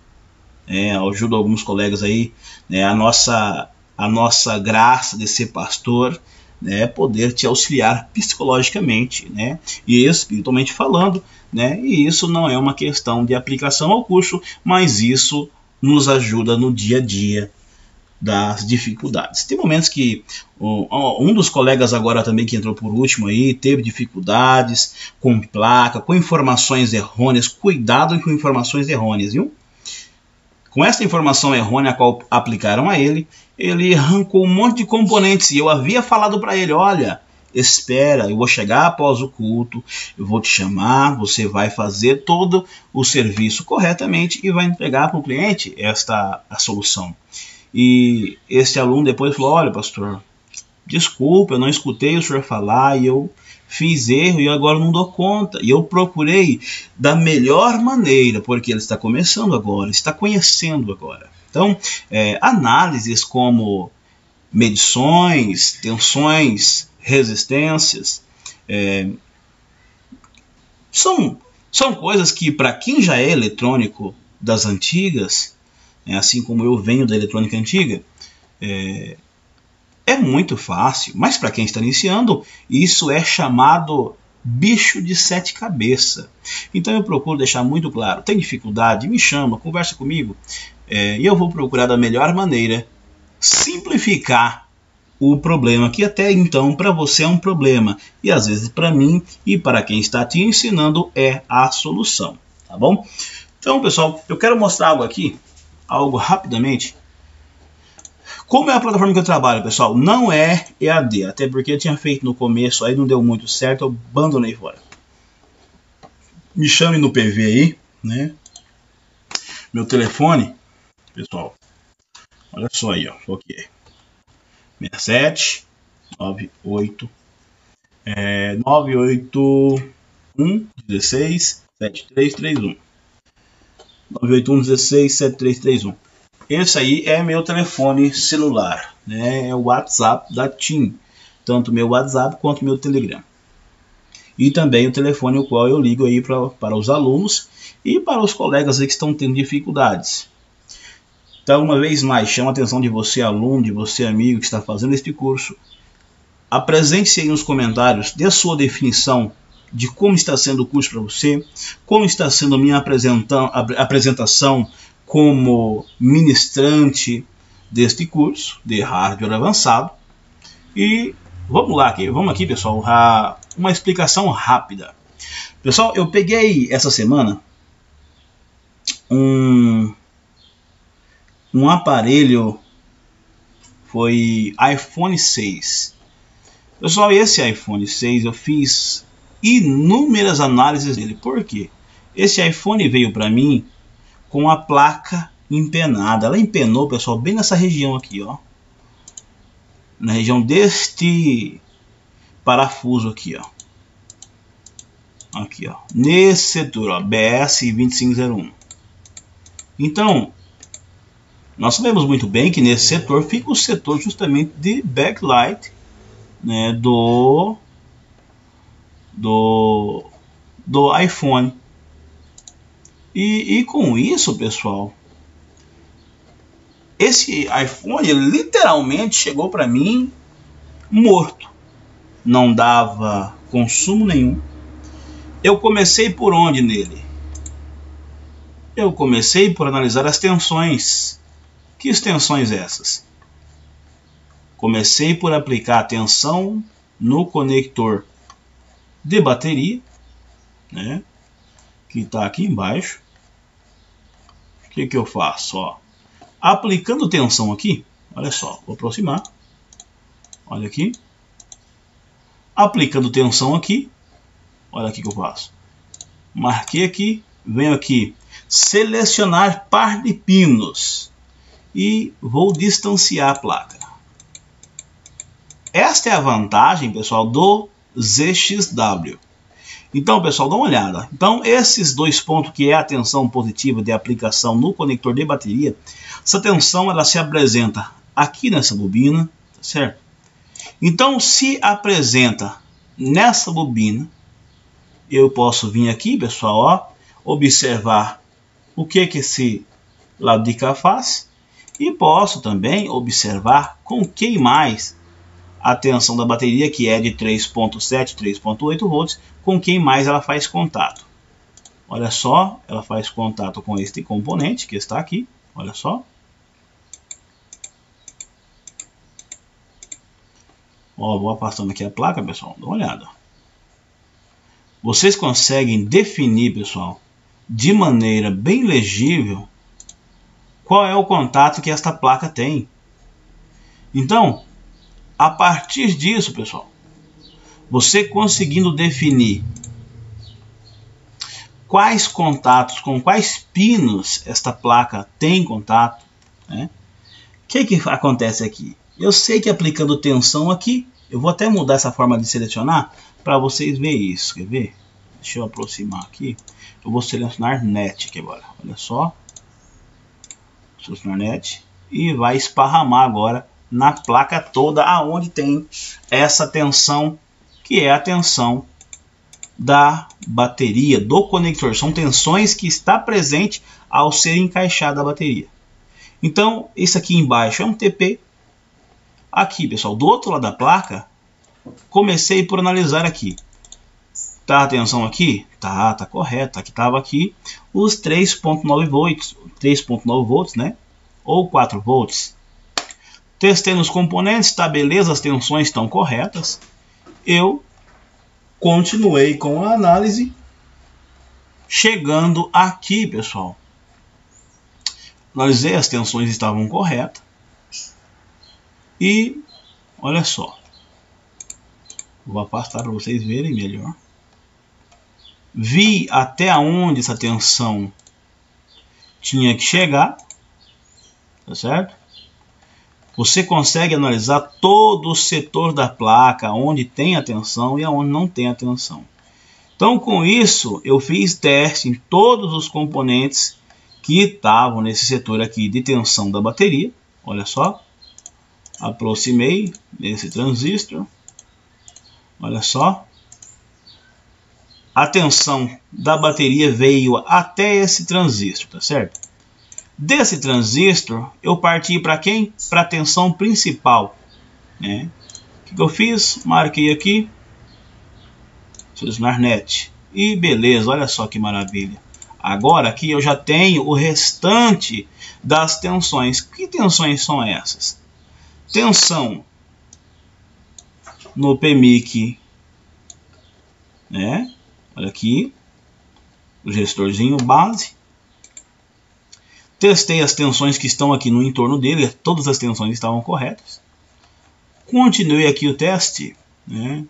Speaker 4: ajudo alguns colegas aí, né? A nossa graça de ser pastor, né, poder te auxiliar psicologicamente, né, e espiritualmente falando, né, e isso não é uma questão de aplicação ao curso, mas isso nos ajuda no dia a dia das dificuldades. Tem momentos que um dos colegas agora também que entrou por último aí, teve dificuldades com placa, com informações errôneas. Cuidado com informações errôneas, viu? Com essa informação errônea a qual aplicaram a ele arrancou um monte de componentes. E eu havia falado para ele, olha, espera, eu vou chegar após o culto, eu vou te chamar, você vai fazer todo o serviço corretamente e vai entregar para o cliente a solução. E esse aluno depois falou, olha, pastor, desculpa, eu não escutei o senhor falar e eu fiz erro e agora não dou conta. E eu procurei da melhor maneira, porque ele está começando agora, está conhecendo agora. Então, análises como medições, tensões, resistências, são coisas que, para quem já é eletrônico das antigas, assim como eu venho da eletrônica antiga, é muito fácil, mas para quem está iniciando, isso é chamado bicho de 7 cabeças. Então eu procuro deixar muito claro, tem dificuldade, me chama, conversa comigo, e eu vou procurar da melhor maneira simplificar o problema, que até então para você é um problema, e às vezes para mim e para quem está te ensinando é a solução, tá bom? Então, pessoal, eu quero mostrar algo aqui, algo rapidamente, Como é a plataforma que eu trabalho, pessoal? Não é EAD, até porque eu tinha feito no começo, aí não deu muito certo, eu abandonei fora. Me chame no PV aí, né? Meu telefone, pessoal, olha só aí, ó, ok. 67 98 981 16 7331. 981 16 7331. Esse aí é meu telefone celular, né? É o WhatsApp da TIM, tanto meu WhatsApp quanto meu Telegram. E também o telefone o qual eu ligo aí para os alunos e para os colegas aí que estão tendo dificuldades. Então, uma vez mais, chama a atenção de você, aluno, de você, amigo que está fazendo este curso. Apresente-se aí nos comentários, dê a sua definição de como está sendo o curso para você, como está sendo a minha apresentação como ministrante deste curso de hardware avançado. E vamos aqui, pessoal, uma explicação rápida. Pessoal, eu peguei essa semana um aparelho, foi iPhone 6. Pessoal, esse iPhone 6 eu fiz inúmeras análises dele. Por quê? Esse iPhone veio para mim com a placa empenada. Ela empenou, pessoal, bem nessa região aqui, ó. Na região deste parafuso aqui, ó. Aqui, ó. Nesse setor, ó, BS2501. Então, nós sabemos muito bem que nesse setor fica o setor justamente de backlight, né, do iPhone. E com isso, pessoal, esse iPhone literalmente chegou para mim morto. Não dava consumo nenhum. Eu comecei por onde nele? Eu comecei por analisar as tensões. Que tensões essas? Comecei por aplicar a tensão no conector de bateria, né, que está aqui embaixo. O que eu faço? Ó, aplicando tensão aqui, olha só, vou aproximar, olha aqui, aplicando tensão aqui, olha aqui que eu faço, marquei aqui, venho aqui, selecionar par de pinos e vou distanciar a placa. Esta é a vantagem, pessoal, do ZXW. Então, pessoal, dá uma olhada. Então, esses dois pontos que é a tensão positiva de aplicação no conector de bateria, essa tensão ela se apresenta aqui nessa bobina, tá certo? Então, se apresenta nessa bobina, eu posso vir aqui, pessoal, ó, observar o que esse lado de cá faz e posso também observar com que mais a tensão da bateria, que é de 3.7, 3.8 volts, com quem mais ela faz contato. Olha só, ela faz contato com este componente que está aqui, olha só. Ó, vou afastando aqui a placa, pessoal, dá uma olhada. Vocês conseguem definir, pessoal, de maneira bem legível, qual é o contato que esta placa tem. Então, a partir disso, pessoal, você conseguindo definir quais contatos, com quais pinos esta placa tem contato, né? O que acontece aqui? Eu sei que aplicando tensão aqui, eu vou até mudar essa forma de selecionar para vocês verem isso. Quer ver? Deixa eu aproximar aqui. Eu vou selecionar NET aqui agora. Olha só. Selecionar NET e vai esparramar agora na placa toda aonde tem essa tensão, que é a tensão da bateria, do conector. São tensões que está presente ao ser encaixada a bateria. Então, esse aqui embaixo é um TP. Aqui, pessoal, do outro lado da placa, comecei por analisar aqui. Tá a tensão aqui? Tá correto. Aqui estava aqui os 3.9 volts, 3.9 volts, né? Ou 4 volts. Testei nos componentes, tá beleza, as tensões estão corretas. Eu continuei com a análise, chegando aqui, pessoal. Analisei, as tensões estavam corretas. E olha só, vou afastar para vocês verem melhor. Vi até onde essa tensão tinha que chegar, tá certo? Você consegue analisar todo o setor da placa, onde tem a tensão e aonde não tem a tensão. Então, com isso, eu fiz teste em todos os componentes que estavam nesse setor aqui de tensão da bateria. Olha só, aproximei nesse transistor. Olha só, a tensão da bateria veio até esse transistor, tá certo? Desse transistor, eu parti para quem? Para a tensão principal, né? O que eu fiz? Marquei aqui, selecionar net. E beleza, olha só que maravilha. Agora aqui eu já tenho o restante das tensões. Que tensões são essas? Tensão no PMIC, né? Olha aqui, o gestorzinho base. Testei as tensões que estão aqui no entorno dele, todas as tensões estavam corretas. Continuei aqui o teste, né?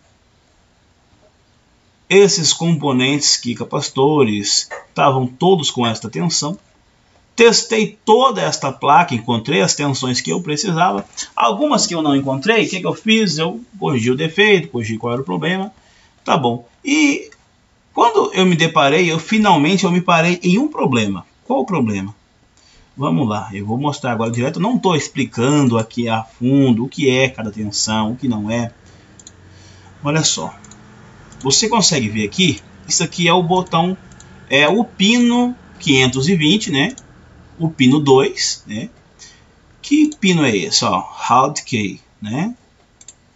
Speaker 4: Esses componentes aqui, capacitores, estavam todos com esta tensão. Testei toda esta placa, encontrei as tensões que eu precisava. Algumas que eu não encontrei, o que eu fiz? Eu corrigi o defeito, corrigi qual era o problema. Tá bom. E quando eu me deparei, finalmente eu me parei em um problema. Qual o problema? Vamos lá, eu vou mostrar agora direto. Eu não estou explicando aqui a fundo o que é cada tensão, o que não é. Olha só. Você consegue ver aqui, isso aqui é o botão, é o pino 520, né? O pino 2, né? Que pino é esse, ó? Hard key, né?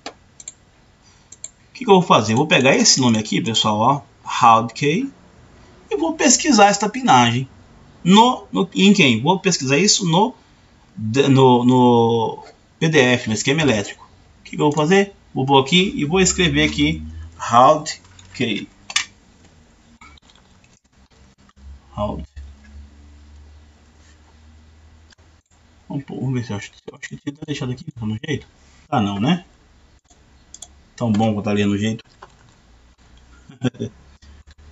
Speaker 4: O que eu vou fazer? Eu vou pegar esse nome aqui, pessoal, ó, Hard key, e vou pesquisar esta pinagem. Em quem? Vou pesquisar isso no PDF, no esquema elétrico. O que eu vou fazer? Vou pôr aqui e vou escrever aqui Hard key. Hard. Vamos ver se eu acho que tinha deixado aqui no jeito. Ah, não, né? Tão bom botar ali no jeito.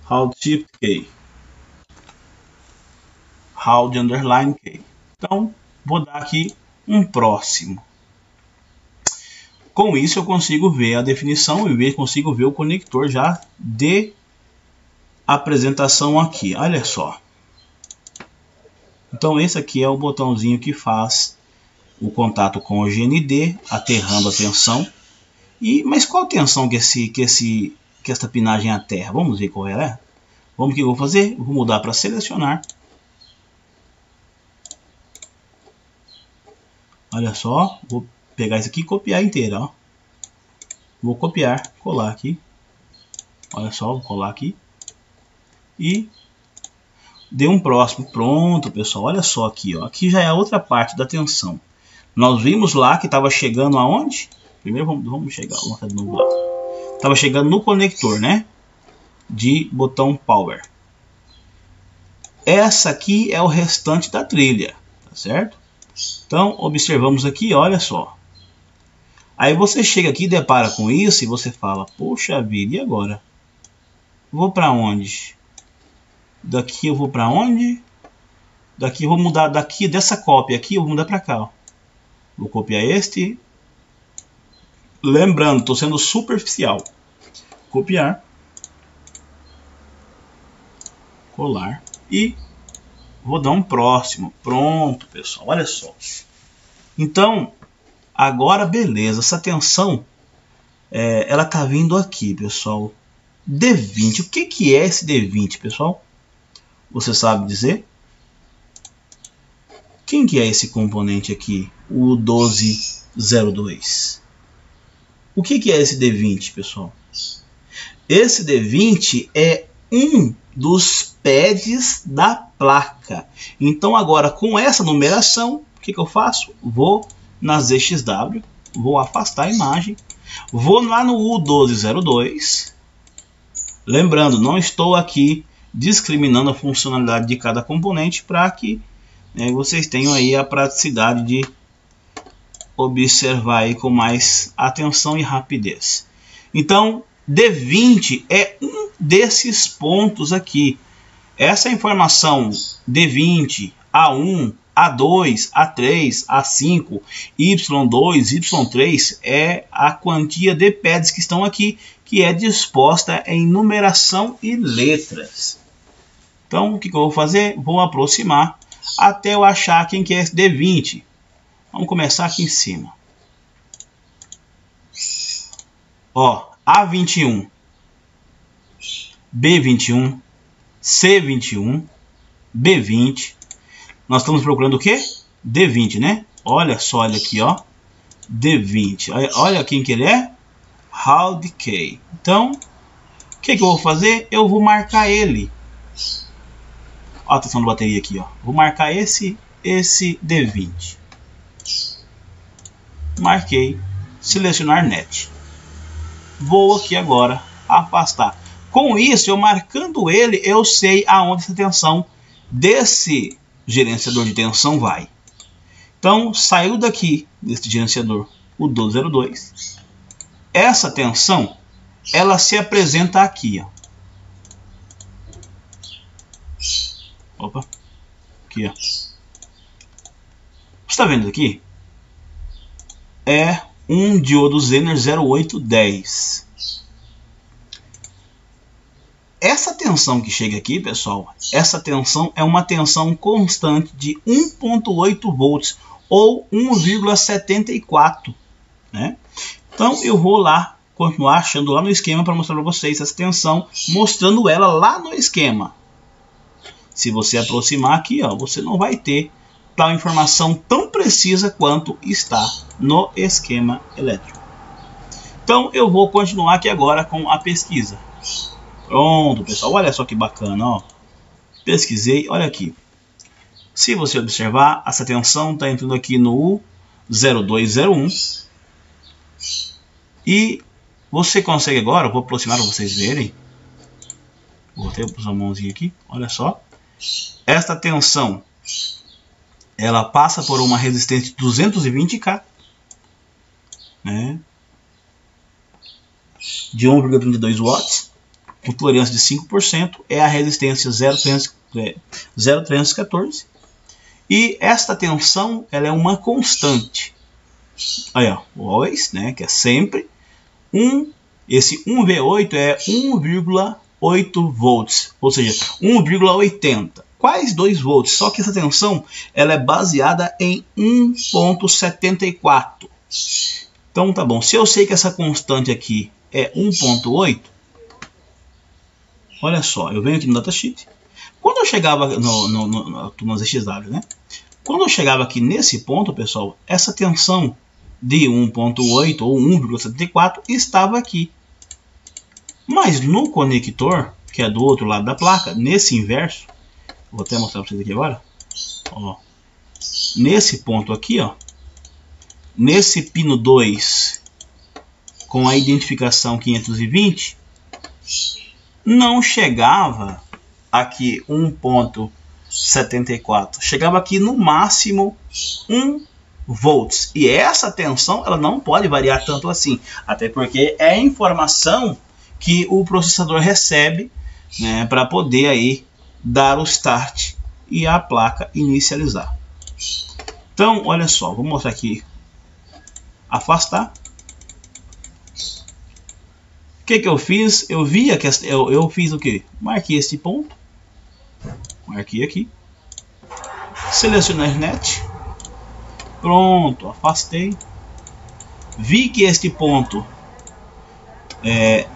Speaker 4: Hard shift key. Hard underline key. Então, vou dar aqui um próximo. Com isso eu consigo ver a definição e consigo ver o conector já de apresentação aqui. Olha só. Então esse aqui é o botãozinho que faz o contato com o GND, aterrando a tensão. Mas qual tensão que esta pinagem aterra? Vamos ver qual é. Vamos, o que eu vou fazer? Eu vou mudar para selecionar. Olha só, vou pegar isso aqui e copiar inteira, ó. Vou copiar, colar aqui. Olha só, vou colar aqui. E dei um próximo. Pronto, pessoal. Olha só aqui, ó. Aqui já é a outra parte da tensão. Nós vimos lá que estava chegando aonde? Primeiro vamos chegar, vamos mostrar de novo lá. Estava chegando no conector, né? De botão power. Essa aqui é o restante da trilha, tá certo? Então, observamos aqui, olha só. Aí você chega aqui, depara com isso e você fala, poxa vida, e agora? Vou para onde? Daqui eu vou para onde? Daqui eu vou mudar, daqui dessa cópia aqui, eu vou mudar para cá. Ó. Vou copiar este. Lembrando, estou sendo superficial. Copiar. Colar. E vou dar um próximo. Pronto, pessoal. Olha só. Então, agora beleza. Essa tensão, ela tá vindo aqui, pessoal. D20. O que é esse D20, pessoal? Você sabe dizer? Quem que é esse componente aqui? O 1202. O que é esse D20, pessoal? Esse D20 é um dos pads da placa. Então agora com essa numeração, o que eu faço? Vou na ZXW, vou afastar a imagem, vou lá no U1202. Lembrando, não estou aqui discriminando a funcionalidade de cada componente para que vocês tenham aí a praticidade de observar aí com mais atenção e rapidez. Então, D20 é um desses pontos aqui. Essa informação D20, A1, A2, A3, A5, Y2, Y3 é a quantia de pads que estão aqui, que é disposta em numeração e letras. Então, o que eu vou fazer? Vou aproximar até eu achar quem que é esse D20. Vamos começar aqui em cima. Ó, A21, B21, C21, B20. Nós estamos procurando o quê? D20, né? Olha só, olha aqui, ó. D20. Olha quem que ele é. Haldkey. Então, o que eu vou fazer? Eu vou marcar ele. Olha a atenção da bateria aqui, ó. Vou marcar esse D20. Marquei. Selecionar net. Vou aqui agora afastar. Com isso, eu marcando ele, eu sei aonde essa tensão desse gerenciador de tensão vai. Então, saiu daqui desse gerenciador o 1202. Essa tensão, ela se apresenta aqui, ó. Opa. Aqui, ó. Você está vendo aqui? É um diodo Zener 0810. Essa tensão que chega aqui, pessoal, essa tensão é uma tensão constante de 1.8 volts ou 1,74, né? Então eu vou lá continuar achando lá no esquema para mostrar para vocês essa tensão, mostrando ela lá no esquema. Se você aproximar aqui, ó, você não vai ter tal informação tão precisa quanto está no esquema elétrico. Então eu vou continuar aqui agora com a pesquisa. Pronto, pessoal, olha só que bacana, ó. Pesquisei, olha aqui. Se você observar, essa tensão está entrando aqui no 0201. E você consegue agora, eu vou aproximar para vocês verem. Vou até usar a mãozinha aqui, olha só. Esta tensão, ela passa por uma resistência de 220K, né? De 1,32 watts. Com tolerância de 5%, é a resistência 0,314. E esta tensão, ela é uma constante. Aí, ó, always, né, que é sempre. Esse 1V8 é 1,8 volts, ou seja, 1,80. Quais 2 volts? Só que essa tensão, ela é baseada em 1,74. Então, tá bom. Se eu sei que essa constante aqui é 1,8, olha só, eu venho aqui no datasheet. Quando eu chegava no ZXW, né? Quando eu chegava aqui nesse ponto, pessoal, essa tensão de 1.8 ou 1,74 estava aqui. Mas no conector, que é do outro lado da placa, nesse inverso, vou até mostrar para vocês aqui agora. Ó, nesse ponto aqui, ó, nesse pino 2 com a identificação 520, não chegava aqui 1.74, chegava aqui no máximo 1 volts. E essa tensão, ela não pode variar tanto assim, até porque é informação que o processador recebe, né, para poder aí dar o start e a placa inicializar. Então, olha só, vou mostrar aqui, afastar. O que eu fiz? Eu vi que eu fiz o que? Marquei este ponto, marquei aqui, selecionei net, pronto, afastei, vi que este ponto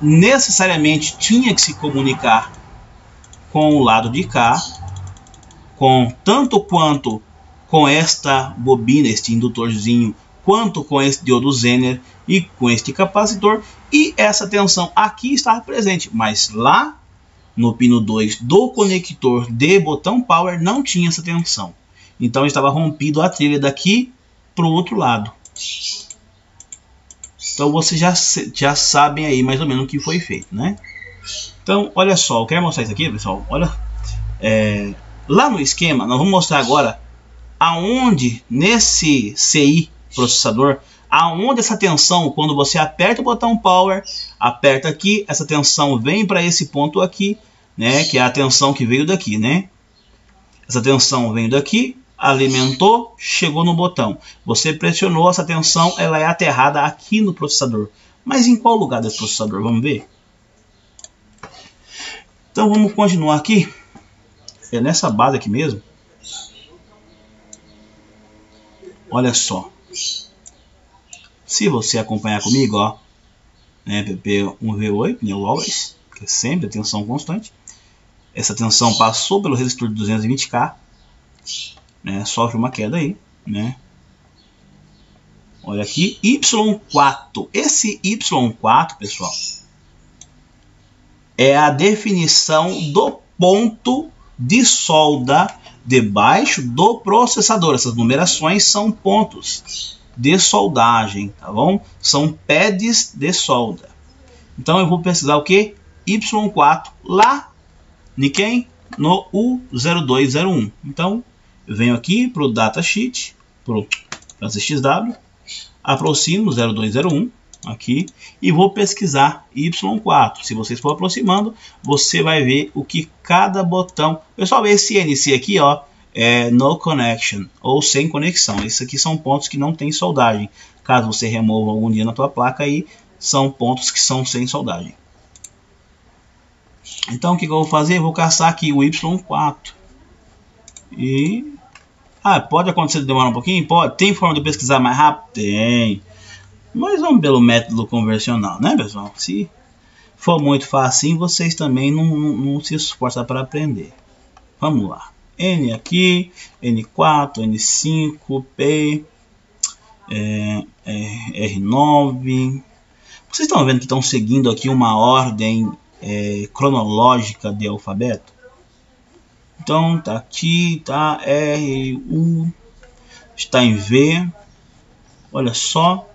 Speaker 4: necessariamente tinha que se comunicar com o lado de cá, com tanto quanto com esta bobina, este indutorzinho, quanto com este diodo Zener e com este capacitor, e essa tensão aqui estava presente, mas lá no pino 2 do conector de botão power não tinha essa tensão. Então estava rompido a trilha daqui para o outro lado. Então vocês já sabem aí mais ou menos o que foi feito, né? Então olha só, eu quero mostrar isso aqui, pessoal. Olha, lá no esquema nós vamos mostrar agora aonde nesse CI processador, aonde essa tensão, quando você aperta o botão Power, aperta aqui, essa tensão vem para esse ponto aqui, né, que é a tensão que veio daqui, né? Essa tensão veio daqui, alimentou, chegou no botão. Você pressionou, essa tensão ela é aterrada aqui no processador. Mas em qual lugar desse processador? Vamos ver? Então vamos continuar aqui. É nessa base aqui mesmo. Olha só. Se você acompanhar comigo, ó, né, PP1V8, né, always, que é sempre a tensão constante. Essa tensão passou pelo resistor de 220K, né, sofre uma queda aí, né? Olha aqui, Y4. Esse Y4, pessoal, é a definição do ponto de solda debaixo do processador. Essas numerações são pontos de soldagem, tá bom? São pads de solda. Então eu vou pesquisar o que? Y4 lá em quem? No U0201. Então eu venho aqui para o datasheet, para CXW, aproximo 0201 aqui e vou pesquisar Y4. Se vocês for aproximando, você vai ver o que cada botão. Pessoal, esse NC aqui, ó, é no connection ou sem conexão. Esses aqui são pontos que não tem soldagem. Caso você remova algum dia na tua placa aí, são pontos que são sem soldagem. Então o que eu vou fazer? Eu vou caçar aqui o Y4 e pode acontecer de demorar um pouquinho? Pode. Tem forma de pesquisar mais rápido? Tem. Mas vamos pelo método convencional, né, pessoal? Se for muito fácil, vocês também não se esforçam para aprender. Vamos lá. N aqui, N4, N5, P, R9. Vocês estão vendo que estão seguindo aqui uma ordem cronológica de alfabeto? Então tá aqui, tá R, U, está em V, olha só,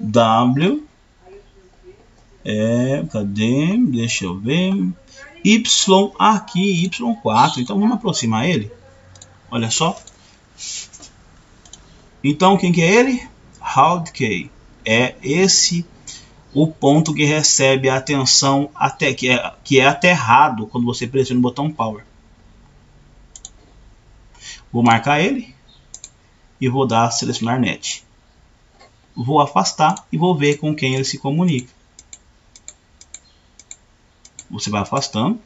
Speaker 4: W, cadê? Deixa eu ver, Y aqui, Y4, então vamos aproximar ele, olha só. Então quem que é ele? Haldkey, é esse o ponto que recebe a tensão até que é aterrado quando você pressiona o botão Power. Vou marcar ele e vou dar selecionar net. Vou afastar e vou ver com quem ele se comunica. Você vai afastando.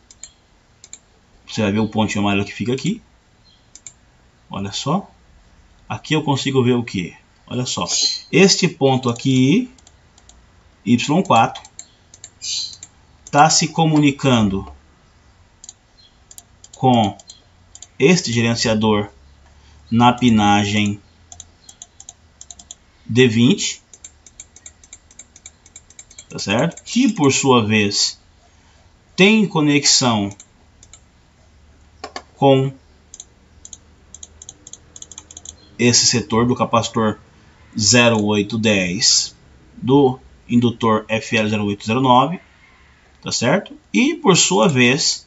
Speaker 4: Você vai ver o pontinho amarelo que fica aqui. Olha só. Aqui eu consigo ver o que? Olha só. Este ponto aqui, Y4, está se comunicando com este gerenciador na pinagem D20, tá certo? Que por sua vez tem conexão com esse setor do capacitor 0810 do indutor FL0809, tá certo? E por sua vez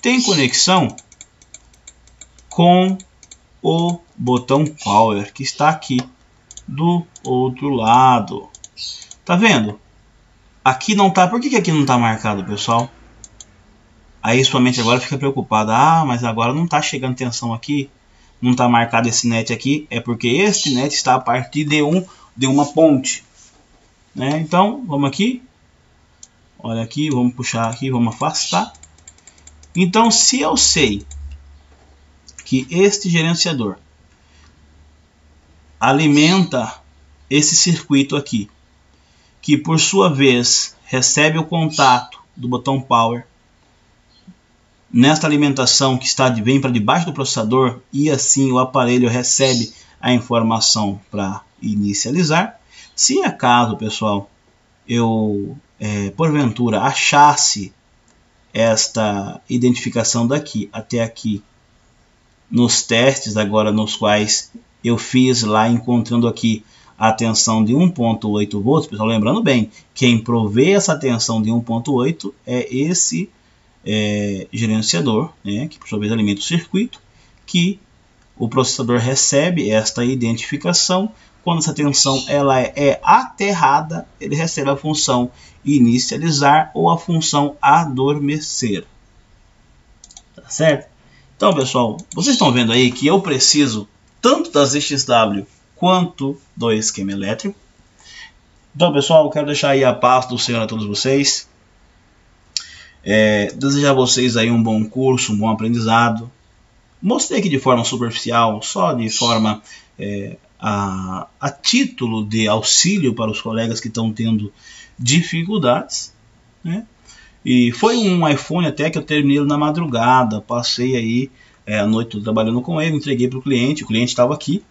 Speaker 4: tem conexão com o botão Power que está aqui do outro lado. Tá vendo? Aqui não tá. Por que aqui não tá marcado, pessoal? Aí sua mente agora fica preocupada. Mas agora não tá chegando tensão aqui. Não tá marcado esse net aqui. É porque este net está a partir de uma ponte, né? Então vamos aqui. Olha aqui, vamos puxar aqui, vamos afastar. Então se eu sei que este gerenciador alimenta esse circuito aqui, que por sua vez recebe o contato do botão Power nesta alimentação que vem para debaixo do processador, e assim o aparelho recebe a informação para inicializar. Se acaso, pessoal, eu porventura achasse esta identificação daqui até aqui nos testes agora nos quais eu fiz lá, encontrando aqui a tensão de 1.8 volts, pessoal, lembrando bem, quem provê essa tensão de 1.8 é esse gerenciador, né, que por sua vez alimenta o circuito, que o processador recebe esta identificação Quando essa tensão ela é aterrada, ele recebe a função inicializar ou a função adormecer. Tá certo? Então, pessoal, vocês estão vendo aí que eu preciso tanto das XW quanto do esquema elétrico. Então, pessoal, eu quero deixar aí a paz do Senhor a todos vocês. Desejar a vocês aí um bom curso, um bom aprendizado. Mostrei aqui de forma superficial, só de forma a título de auxílio para os colegas que estão tendo dificuldades, né? E foi um iPhone até que eu terminei na madrugada, passei aí a noite trabalhando com ele, entreguei para o cliente estava aqui,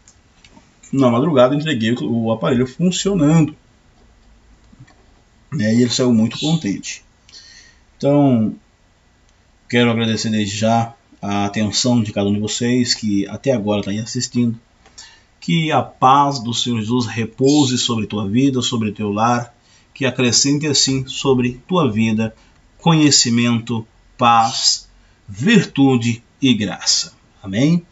Speaker 4: na madrugada entreguei o aparelho funcionando, né? E ele saiu muito contente. Então, quero agradecer desde já a atenção de cada um de vocês que até agora está aí assistindo. Que a paz do Senhor Jesus repouse sobre tua vida, sobre teu lar, que acrescente assim sobre tua vida conhecimento, paz, virtude e graça. Amém?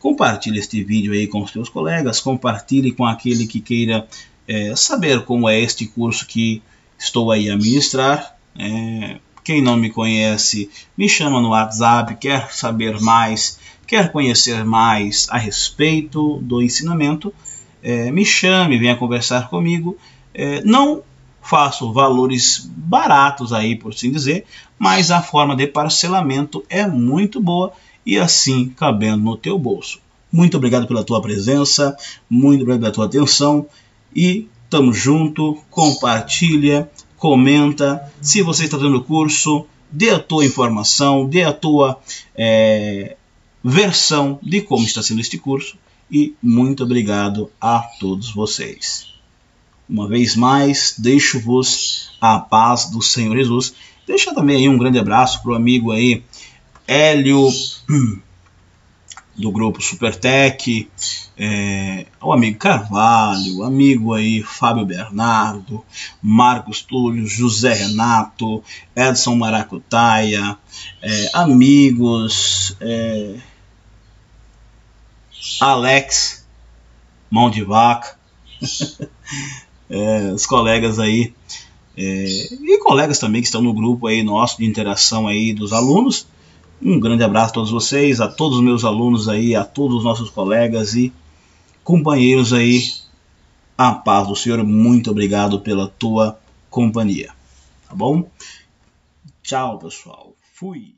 Speaker 4: Compartilhe este vídeo aí com os teus colegas, compartilhe com aquele que queira saber como é este curso que estou aí a ministrar. Quem não me conhece, me chama no WhatsApp, quer saber mais, quer conhecer mais a respeito do ensinamento, me chame, venha conversar comigo. Não faço valores baratos aí, por assim dizer, mas a forma de parcelamento é muito boa e assim cabendo no teu bolso. Muito obrigado pela tua presença, muito obrigado pela tua atenção e tamo junto, compartilha, comenta. Se você está fazendo o curso, dê a tua informação, dê a tua versão de como está sendo este curso e muito obrigado a todos vocês. Uma vez mais, deixo-vos a paz do Senhor Jesus. Deixa também aí um grande abraço para o amigo aí, Hélio, do grupo Supertech, o amigo Carvalho, o amigo aí Fábio Bernardo, Marcos Túlio, José Renato, Edson Maracutaia, amigos, Alex, Mão de Vaca, os colegas aí, e colegas também que estão no grupo aí nosso de interação aí dos alunos. Um grande abraço a todos vocês, a todos os meus alunos aí, a todos os nossos colegas e companheiros aí. A paz do Senhor, muito obrigado pela tua companhia. Tá bom? Tchau, pessoal. Fui.